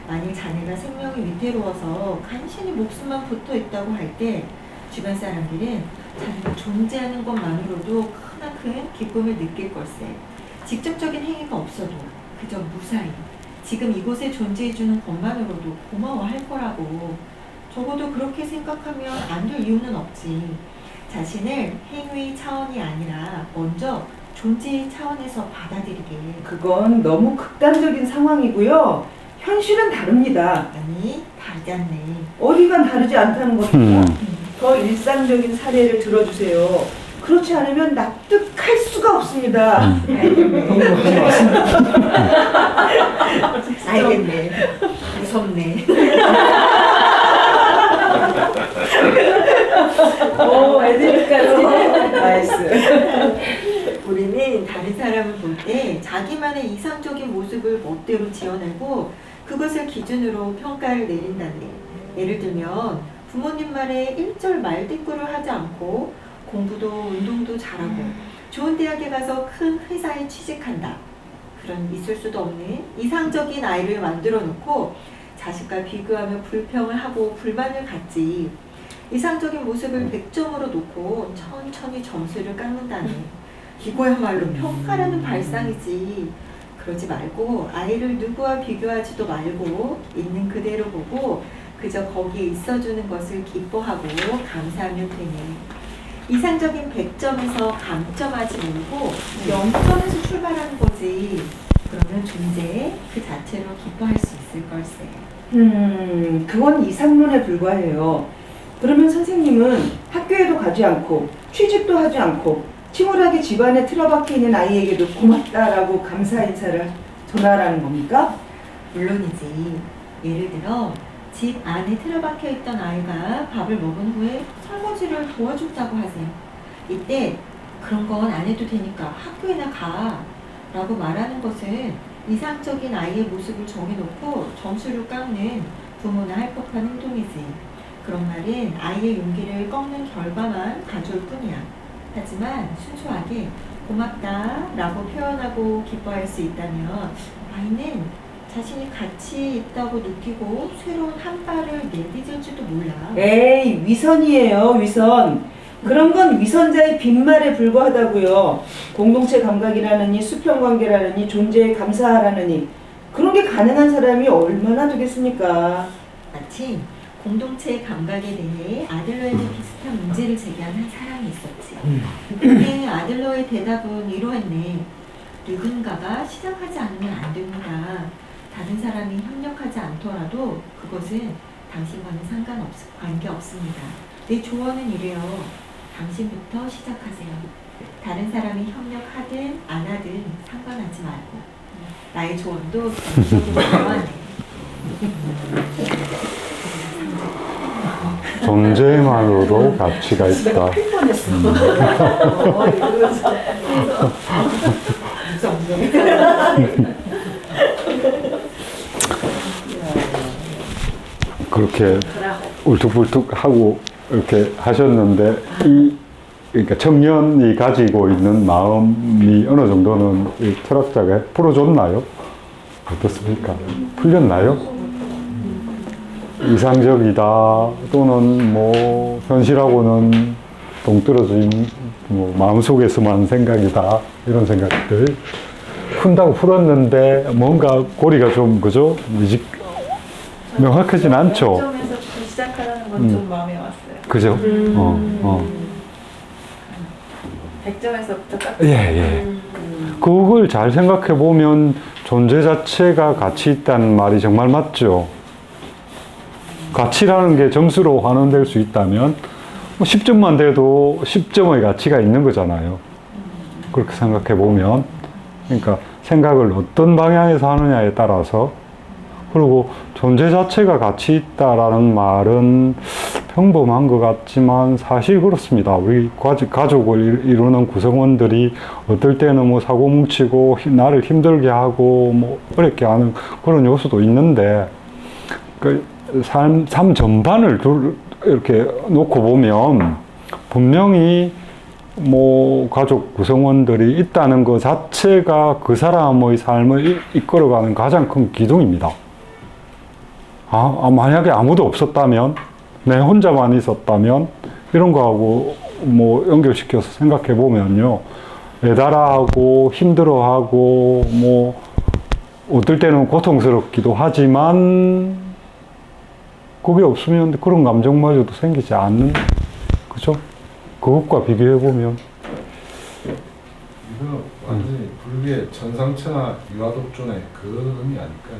만일 자네가 생명이 위태로워서 간신히 목숨만 붙어있다고 할 때 주변 사람들은 자네가 존재하는 것만으로도 크나큰 기쁨을 느낄 걸세. 직접적인 행위가 없어도 그저 무사히 지금 이곳에 존재해주는 것만으로도 고마워할 거라고. 적어도 그렇게 생각하면 안 될 이유는 없지. 자신을 행위 차원이 아니라 먼저 존재 차원에서 받아들이게. 그건 너무 극단적인 상황이고요. 현실은 다릅니다. 아니, 다르지 않네. 어디가 다르지 않다는 겁니다. 더 일상적인 사례를 들어주세요. 그렇지 않으면 납득할 수가 없습니다. 알겠네. 무섭네. 오, 애들까지. 나이스. 우리는 다른 사람을 볼 때 자기만의 이상적인 모습을 멋대로 지어내고 그것을 기준으로 평가를 내린다네. 예를 들면 부모님 말에 일절 말대꾸를 하지 않고 공부도 운동도 잘하고 좋은 대학에 가서 큰 회사에 취직한다. 그런 있을 수도 없는 이상적인 아이를 만들어 놓고 자식과 비교하며 불평을 하고 불만을 갖지. 이상적인 모습을 100점으로 놓고 천천히 점수를 깎는다네. 이거야말로 평가라는 발상이지. 그러지 말고 아이를 누구와 비교하지도 말고 있는 그대로 보고 그저 거기에 있어주는 것을 기뻐하고 감사하면 되네. 이상적인 100점에서 감점하지 말고 0점에서 출발하는 거지. 그러면 존재 그 자체로 기뻐할 수 있을 걸세. 그건 이상론에 불과해요. 그러면 선생님은 학교에도 가지 않고 취직도 하지 않고 침울하게 집안에 틀어박혀 있는 아이에게도 고맙다라고 감사 인사를 전하라는 겁니까? 물론이지. 예를 들어 집 안에 틀어박혀 있던 아이가 밥을 먹은 후에 설거지를 도와준다고 하세요. 이때 그런 건 안 해도 되니까 학교에나 가 라고 말하는 것은 이상적인 아이의 모습을 정해놓고 점수를 깎는 부모나 할 법한 행동이지. 그런 말은 아이의 용기를 꺾는 결과만 가져올 뿐이야. 하지만 순수하게 고맙다 라고 표현하고 기뻐할 수 있다면 아이는 자신이 가치 있다고 느끼고 새로운 한 발을 내디딜지도 몰라. 에이, 위선이에요, 위선. 그런 건 위선자의 빈말에 불과하다고요. 공동체 감각이라느니 수평관계라느니 존재에 감사하라느니 그런 게 가능한 사람이 얼마나 되겠습니까? 마침 공동체의 감각에 대해 아들러에게 비슷한 문제를 제기한 한 사람이 있었지. 근데 아들러의 대답은 이러했네. 누군가가 시작하지 않으면 안 됩니다. 다른 사람이 협력하지 않더라도 그것은 당신과는 관계없습니다. 내 조언은 이래요. 당신부터 시작하세요. 다른 사람이 협력하든 안 하든 상관하지 말고. 나의 조언도 당신에게 필요하네. 존재만으로도 가치가 있다. 그렇게 울퉁불퉁하고 이렇게 하셨는데 그러니까 청년이 가지고 있는 마음이 어느 정도는 이 철학자가 풀어줬나요? 어떻습니까? 풀렸나요? 이상적이다 또는 뭐 현실하고는 동떨어진 뭐 마음속에서만 생각이다 이런 생각들 푼다고 풀었는데 뭔가 고리가 좀 그죠? 명확하진 않죠. 100점에서부터 시작하라는 건 좀 마음에 왔어요. 그죠? 100점에서부터 깎. 예. 그걸 잘 생각해 보면 존재 자체가 가치 있다는 말이 정말 맞죠. 가치라는 게 점수로 환원될 수 있다면 10점만 돼도 10점의 가치가 있는 거잖아요. 그렇게 생각해 보면 그러니까 생각을 어떤 방향에서 하느냐에 따라서 그리고 존재 자체가 가치 있다라는 말은 평범한 것 같지만 사실 그렇습니다. 우리 가족을 이루는 구성원들이 어떨 때는 뭐 사고 뭉치고 나를 힘들게 하고 뭐 어렵게 하는 그런 요소도 있는데 그 삶 전반을 이렇게 놓고 보면 분명히 뭐 가족 구성원들이 있다는 것 자체가 그 사람의 삶을 이끌어가는 가장 큰 기둥입니다. 만약에 아무도 없었다면, 내 혼자만 있었다면, 이런 거하고 뭐 연결시켜서 생각해 보면요. 애달아하고 힘들어하고 뭐 어떨 때는 고통스럽기도 하지만 그게 없으면 그런 감정마저도 생기지 않는, 그죠? 그것과 비교해보면. 이거는 완전히 불교의 전상체나 유아독존의 그 의미 아닐까요?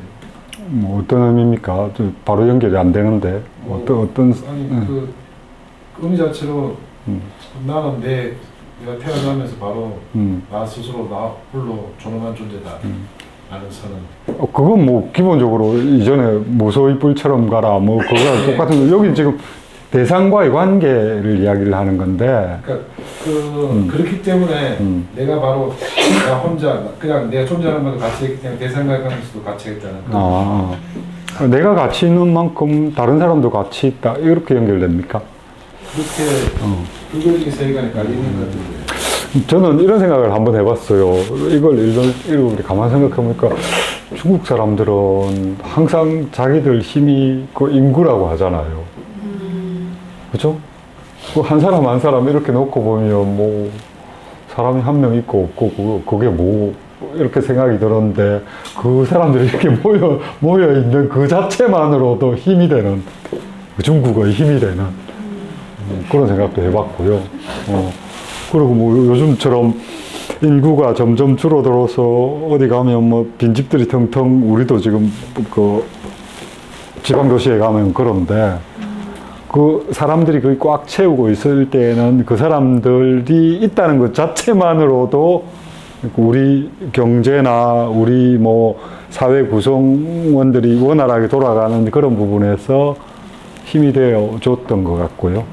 뭐 어떤 의미입니까? 바로 연결이 안 되는데. 어떤. 아니, 그 의미 자체로 나는 내가 태어나면서 바로 나 스스로 나 홀로 존엄한 존재다. 라는 선은. 그건 뭐 기본적으로 이전에 무소의 뿔처럼 가라 뭐 그거랑 똑같은 거. 여기 지금 대상과의 관계를 이야기를 하는 건데. 그러니까 그렇기 때문에 내가 바로 나 혼자 그냥 내가 존재하는 것도 같이 했기 때문에 대상과의 관계에서도 같이 했다는. 내가 같이 있는 만큼 다른 사람도 같이 있다 이렇게 연결됩니까? 그렇게 불교적인 세계관이 깔리는 것 같은데. 저는 이런 생각을 한번 해봤어요. 이걸 이렇게 가만 생각해보니까 중국 사람들은 항상 자기들 힘이 그 인구라고 하잖아요. 그죠? 한 사람 한 사람 이렇게 놓고 보면 뭐 사람이 한 명 있고 없고 그게 뭐 이렇게 생각이 드는데 그 사람들이 이렇게 모여 있는 그 자체만으로도 힘이 되는 중국의 힘이 되는 그런 생각도 해봤고요. 그리고 뭐 요즘처럼 인구가 점점 줄어들어서 어디 가면 뭐 빈집들이 텅텅 우리도 지금 그 지방도시에 가면 그런데 그 사람들이 거의 꽉 채우고 있을 때는 그 사람들이 있다는 것 자체만으로도 우리 경제나 우리 뭐 사회 구성원들이 원활하게 돌아가는 그런 부분에서 힘이 되어 줬던 것 같고요.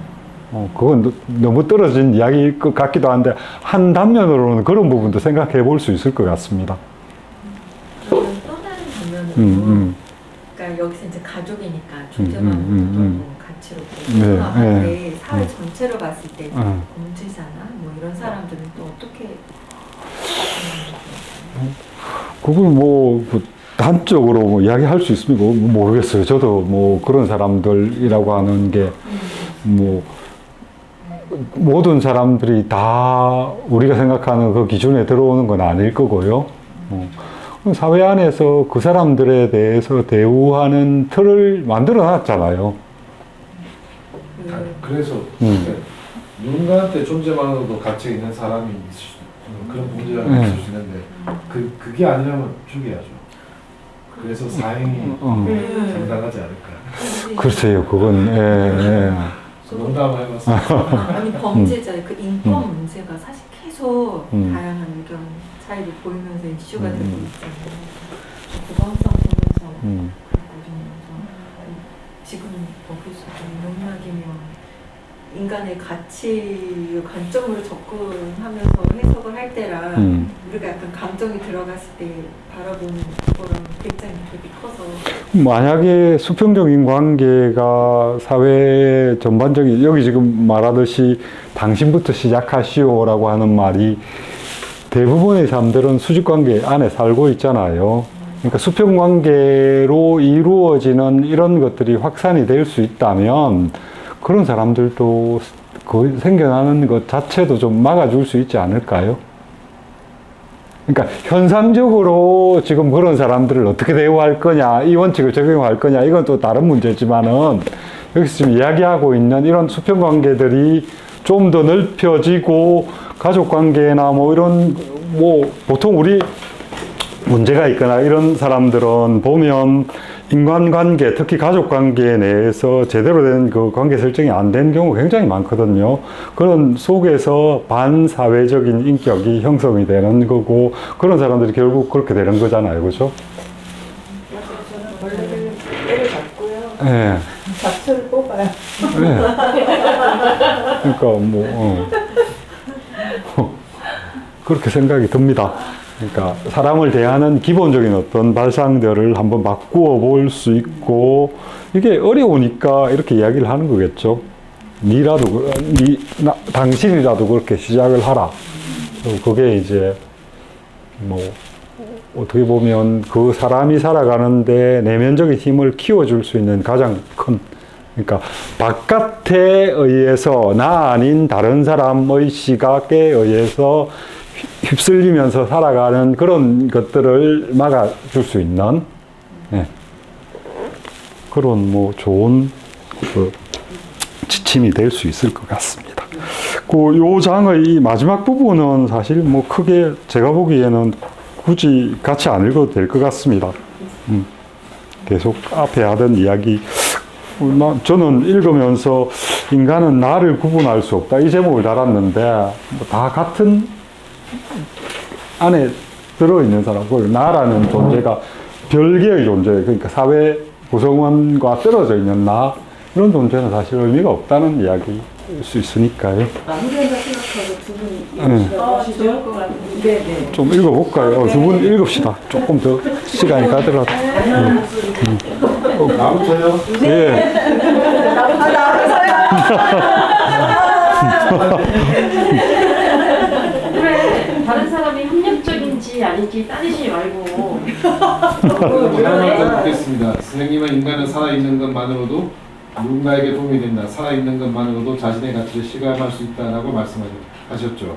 그건 너무 떨어진 이야기일 것 같기도 한데 한 단면으로는 그런 부분도 생각해 볼 수 있을 것 같습니다. 저는 또 다른 방면으로 그러니까 여기서 이제 가족이니까 존재만으로도 가치로 보고 네. 사회 전체로 봤을 때 범죄자나 뭐 이런 사람들은 또 어떻게 그걸 뭐 단적으로 뭐 이야기할 수 있습니까? 모르겠어요. 저도 뭐 그런 사람들이라고 하는 게 뭐 모든 사람들이 다 우리가 생각하는 그 기준에 들어오는 건 아닐 거고요. 사회 안에서 그 사람들에 대해서 대우하는 틀을 만들어 놨잖아요. 그래서 누군가한테 존재만으로도 가치 있는 사람이 그런 범죄자가 있을 수 있는데 그게 아니라면 죽여야죠. 그래서 사형이 정당하지 않을까. 글쎄요, 그건 농담을 해봤어요. 아니 범죄자의 그 인권 문제가 사실 계속 다양한 의견 차이를 보이면서 이슈가 되고 있잖아요. 그거 항상 보면서 지금 여기서 맥락이면 인간의 가치 관점으로 접근하면서 해석을 할 때랑 우리가 약간 감정이 들어갔을 때 바라보는 거랑 굉장히 되게 커서 만약에 수평적인 관계가 사회 전반적인 여기 지금 말하듯이 당신부터 시작하시오라고 하는 말이 대부분의 사람들은 수직관계 안에 살고 있잖아요. 그러니까 수평관계로 이루어지는 이런 것들이 확산이 될 수 있다면 그런 사람들도 그 생겨나는 것 자체도 좀 막아줄 수 있지 않을까요? 그러니까 현상적으로 지금 그런 사람들을 어떻게 대우할 거냐, 이 원칙을 적용할 거냐, 이건 또 다른 문제지만은 여기서 지금 이야기하고 있는 이런 수평관계들이 좀 더 넓혀지고 가족관계나 뭐 이런 뭐 보통 우리 문제가 있거나 이런 사람들은 보면 인간관계, 특히 가족관계 내에서 제대로 된 그 관계 설정이 안 된 경우가 굉장히 많거든요. 그런 속에서 반사회적인 인격이 형성이 되는 거고 그런 사람들이 결국 그렇게 되는 거잖아요. 그죠? 저는 원래는 때를 잡고요. 네. 잡초를 뽑아요. 네. 그러니까 뭐 그렇게 생각이 듭니다. 그러니까 사람을 대하는 기본적인 어떤 발상들을 한번 바꾸어 볼 수 있고 이게 어려우니까 이렇게 이야기를 하는 거겠죠. 당신이라도 그렇게 시작을 하라. 그게 이제 뭐 어떻게 보면 그 사람이 살아가는데 내면적인 힘을 키워줄 수 있는 가장 큰 그러니까 바깥에 의해서 나 아닌 다른 사람의 시각에 의해서 휩쓸리면서 살아가는 그런 것들을 막아줄 수 있는 그런 뭐 좋은 그 지침이 될 수 있을 것 같습니다. 요 장의 이 마지막 부분은 사실 뭐 크게 제가 보기에는 굳이 같이 안 읽어도 될 것 같습니다. 계속 앞에 하던 이야기, 저는 읽으면서 인간은 나를 구분할 수 없다 이 제목을 달았는데 뭐 다 같은 안에 들어있는 사람, 그 나라는 존재가 별개의 존재, 그러니까 사회 구성원과 떨어져 있는 나, 이런 존재는 사실 의미가 없다는 이야기일 수 있으니까요. 마무리한다 생각하고 두 분이 네. 좋을 것 같아요. 네네. 좀 읽어볼까요? 두 분 읽읍시다. 조금 더 시간이 가더라도. 나부터요? 예. 그래, 다른 사람이 합리적인지 아닌지 따지지 말고. 하나만 더 묻겠습니다. 선생님은 인간은 살아있는 것만으로도 누군가에게 도움이 된다. 살아있는 것만으로도 자신의 가치를 실감할 수 있다라고 말씀하셨죠.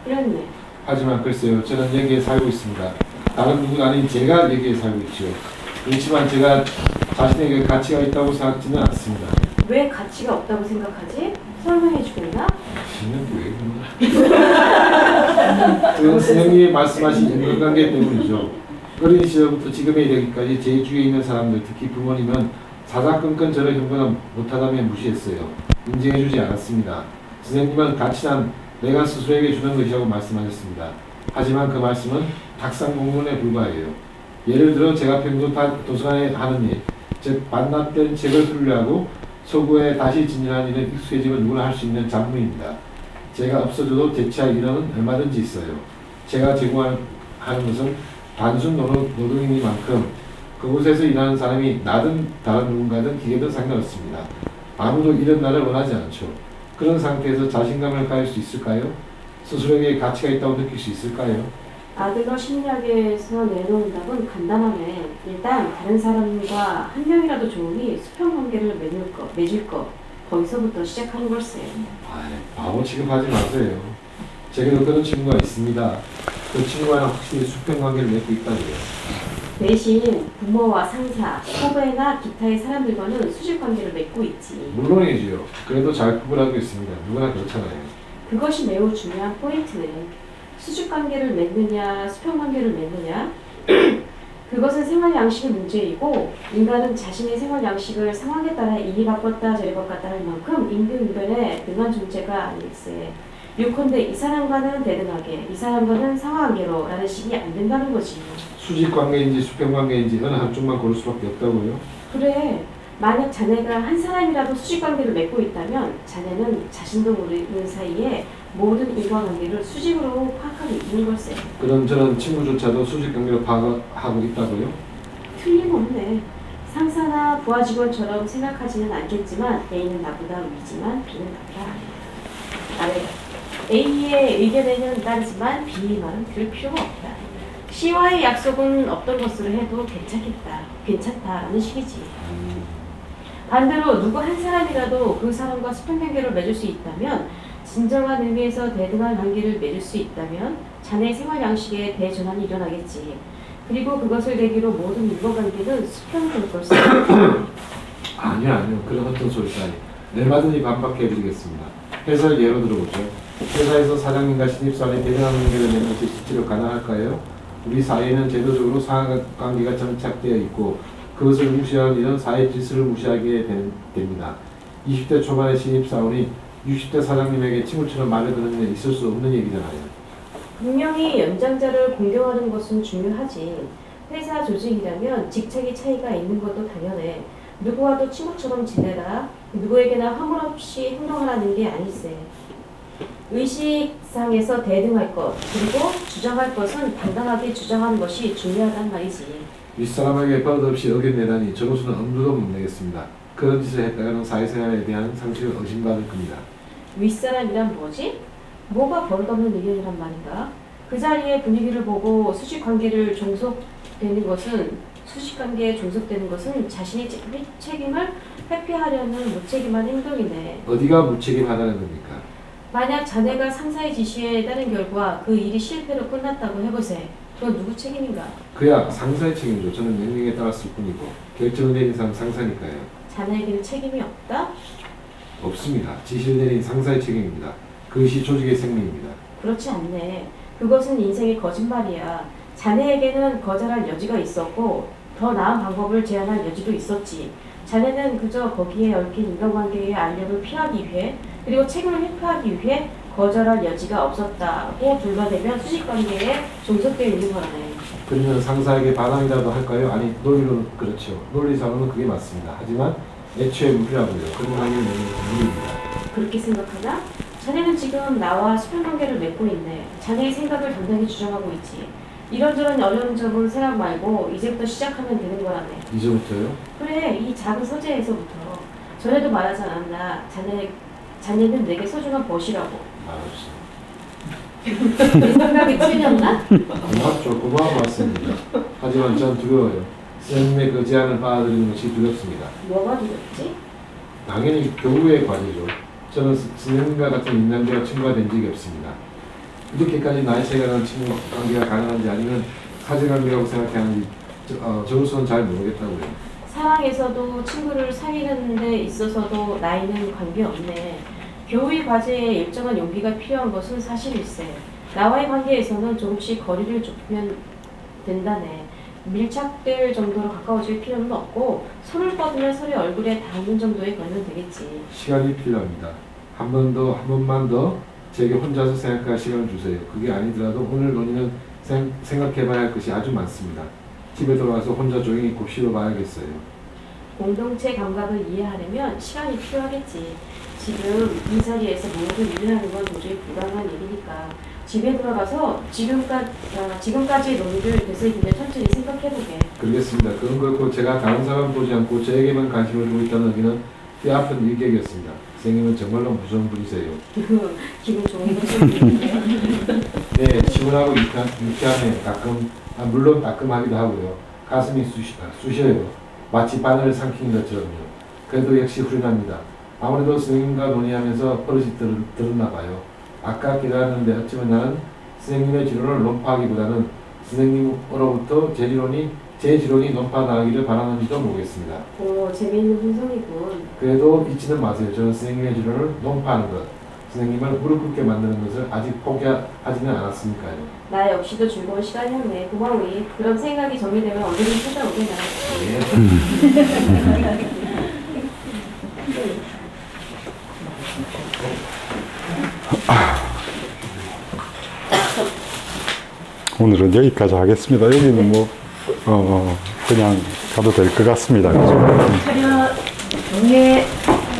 그랬네. 하지만 글쎄요, 저는 여기에 살고 있습니다. 다른 누군 아닌 제가 여기에 살고 있죠. 그렇지만 제가 자신에게 가치가 있다고 생각지는 않습니다. 왜 가치가 없다고 생각하지? 설명해 주겠나? 왜 그런가? 그건 선생님이 말씀하신 인간관계 때문이죠. 어린 시절부터 지금에 이르기까지 제 주위에 있는 사람들, 특히 부모님은 사사건건 저를 형보다 못하다며 무시했어요. 인정해주지 않았습니다. 선생님은 가치란 내가 스스로에게 주는 것이라고 말씀하셨습니다. 하지만 그 말씀은 탁상 공론에 불과해요. 예를 들어 제가 평소 도서관에 하는 일, 즉 반납된 책을 분류하고 서구에 다시 진열하는 일은 익숙해지면 누구나 할 수 있는 잡무입니다. 제가 없어져도 대체할 인원은 얼마든지 있어요. 제가 제공하는 것은 단순 노동이니만큼 그곳에서 일하는 사람이 나든 다른 누군가든 기계든 상관없습니다. 아무도 이런 나를 원하지 않죠. 그런 상태에서 자신감을 가질 수 있을까요? 스스로에게 가치가 있다고 느낄 수 있을까요? 아들러 심리학에서 내놓은 답은 간단하네. 일단 다른 사람과 한 명이라도 좋으니 수평관계를 맺을 것. 거기서부터 시작하는 걸세. 바보 취급하지 마세요. 제게도 그런 친구가 있습니다. 그 친구와는 확실히 수평관계를 맺고 있다고요. 대신 부모와 상사, 후배나 기타의 사람들과는 수직관계를 맺고 있지. 물론이지요. 그래도 잘 구분하고 있습니다. 누구나 그렇잖아요. 그것이 매우 중요한 포인트네. 수직관계를 맺느냐, 수평관계를 맺느냐. 그것은 생활 양식의 문제이고 인간은 자신의 생활 양식을 상황에 따라 이리 바꿨다 저리 바꿨다 할 만큼 인도인변에 능한 존재가 아닐세. 요컨대 이 사람과는 대등하게, 이 사람과는 상하관계로 라는 식이 안 된다는 거지. 수직관계인지 수평관계인지 어느 한쪽만 고를 수밖에 없다고요? 그래. 만약 자네가 한 사람이라도 수직관계를 맺고 있다면 자네는 자신도 모르는 사이에 모든 인과관계를 수직으로 파악하고 있는 걸세. 그럼 저는 친구조차도 수직관계로 파악하고 있다고요? 틀림없네. 상사나 부하 직원처럼 생각하지는 않겠지만 A는 나보다 위지만 B는 나보다 아래다. A의 의견에는 따르지만 B의 말은 들을 필요가 없다. C와의 약속은 없던 것으로 해도 괜찮다라는 식이지. 반대로 누구 한 사람이라도 그 사람과 수평관계를 맺을 수 있다면, 진정한 의미에서 대등한 관계를 맺을 수 있다면 자네의 생활 양식에 대전환이 일어나겠지. 그리고 그것을 계기로 모든 인과관계는 수평될 것을. 아니요. 그런 어떤 소리까지. 얼마든지 반박해드리겠습니다. 회사를 예로 들어보죠. 회사에서 사장님과 신입사원이 대등한 관계를 맺는 것이 실제로 가능할까요? 우리 사회는 제도적으로 상하관계가 정착되어 있고 그것을 무시하는 일은 사회 질서를 무시하게 됩니다. 20대 초반의 신입사원이 60대 사장님에게 친구처럼 말해드는 일은 있을 수 없는 얘기잖아요. 분명히 연장자를 공경하는 것은 중요하지. 회사 조직이라면 직책의 차이가 있는 것도 당연해. 누구와도 친구처럼 지내라. 누구에게나 화물 없이 행동하라는 게 아니세. 의식상에서 대등할 것, 그리고 주장할 것은 당당하게 주장하는 것이 중요하단 말이지. 윗사람에게 버릇없이 어긋내다니 저로서는 엄두도 못 내겠습니다. 그런 짓을 했다가는 사회생활에 대한 상식을 의심받을 겁니다. 윗사람이란 뭐지? 뭐가 버릇없는 의견이란 말인가? 그 자리의 분위기를 보고 수직관계에 종속되는 것은 자신의 책임을 회피하려는 무책임한 행동이네. 어디가 무책임하다는 겁니까? 만약 자네가 상사의 지시에 따른 결과 그 일이 실패로 끝났다고 해보세. 그건 누구 책임인가? 그야 상사의 책임이죠. 저는 명령에 따랐을 뿐이고 결정을 내린 사람 상사니까요. 자네에게는 책임이 없다? 없습니다. 지시를 내린 상사의 책임입니다. 그것이 조직의 생명입니다. 그렇지 않네. 그것은 인생의 거짓말이야. 자네에게는 거절할 여지가 있었고 더 나은 방법을 제안할 여지도 있었지. 자네는 그저 거기에 얽힌 인간관계의 알력을 피하기 위해 그리고 책임을 회피하기 위해 거절할 여지가 없었다고 둘러대면 수직관계에 종속되어 있는 거라네. 그러면 상사에게 반항이라도 할까요? 아니, 논리로는 그렇죠. 논리상으로는 그게 맞습니다. 하지만 애초에 무리라고요. 그런 관계는 무리입니다. 그렇게 생각하나? 자네는 지금 나와 수평관계를 맺고 있네. 자네의 생각을 당당히 주장하고 있지. 이런저런 어려운 점은 생각 말고 이제부터 시작하면 되는 거라네. 이제부터요? 그래, 이 작은 서재에서부터. 전에도 말하지 않았나? 자네는 내게 소중한 벗이라고. 말없이. 내 생각이 틀렸나? 고맙죠. 고마운 말씀입니다. 하지만 전 두려워요. 선생님의 그 제안을 받아들이는 것이 두렵습니다. 뭐가 두렵지? 당연히 교우의 과제죠. 저는 선생님과 같은 인간대와 친구가 된 적이 없습니다. 이렇게까지 나이 차이가 나는 친구 관계가 가능한지 아니면 사제관계라고 생각하는지 저로서는 잘 모르겠다고요. 사랑에서도 친구를 사귀는 데 있어서도 나이는 관계없네. 교우의 과제에 일정한 용기가 필요한 것은 사실일세. 나와의 관계에서는 조금씩 거리를 좁히면 된다네. 밀착될 정도로 가까워질 필요는 없고 손을 뻗으면 서로의 얼굴에 닿는 정도의 거리는 되겠지. 시간이 필요합니다. 한 번만 더 제게 혼자서 생각할 시간을 주세요. 그게 아니더라도 오늘 논의는 생각해봐야 할 것이 아주 많습니다. 집에 돌아와서 혼자 조용히 곱씹어 봐야겠어요. 공동체 감각을 이해하려면 시간이 필요하겠지. 지금 이 자리에서 모두 일을 하는 건 도저히 불가능한 일이니까 집에 돌아가서 지금까지의 논의를 되새기며 천천히 생각해보게. 그러겠습니다. 그런 걸고 제가 다른 사람 보지 않고 저에게만 관심을 두고 있다는 의미는 뼈아픈 일격이었습니다. 선생님은 정말로 무서운 분이세요. 기분 좋은 것뿐이네요. 네, 시원하고 유쾌하네. 물론 따끔하기도 하고요. 가슴이 쑤셔요. 마치 바늘을 삼킨 것처럼요. 그래도 역시 후련합니다. 아무래도 선생님과 논의하면서 버릇이 들었나 봐요. 아까 기다렸는데 어쩌면 나는 선생님의 지론을 논파하기보다는 선생님으로부터 제 지론이 논파나가기를 바라는지도 모르겠습니다. 오, 재미있는 분석이군. 그래도 잊지는 마세요. 저는 선생님의 지론을 논파하는 것, 선생님을 무릎 꿇게 만드는 것을 아직 포기하지는 않았으니까요. 나 역시도 즐거운 시간이었네. 고마워이. 그럼 생각이 정리되면 언제든 찾아오게 나. 오늘은 여기까지 하겠습니다. 여기는 뭐 그냥 가도 될 것 같습니다. 그죠? 촬영 정리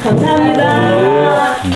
감사합니다.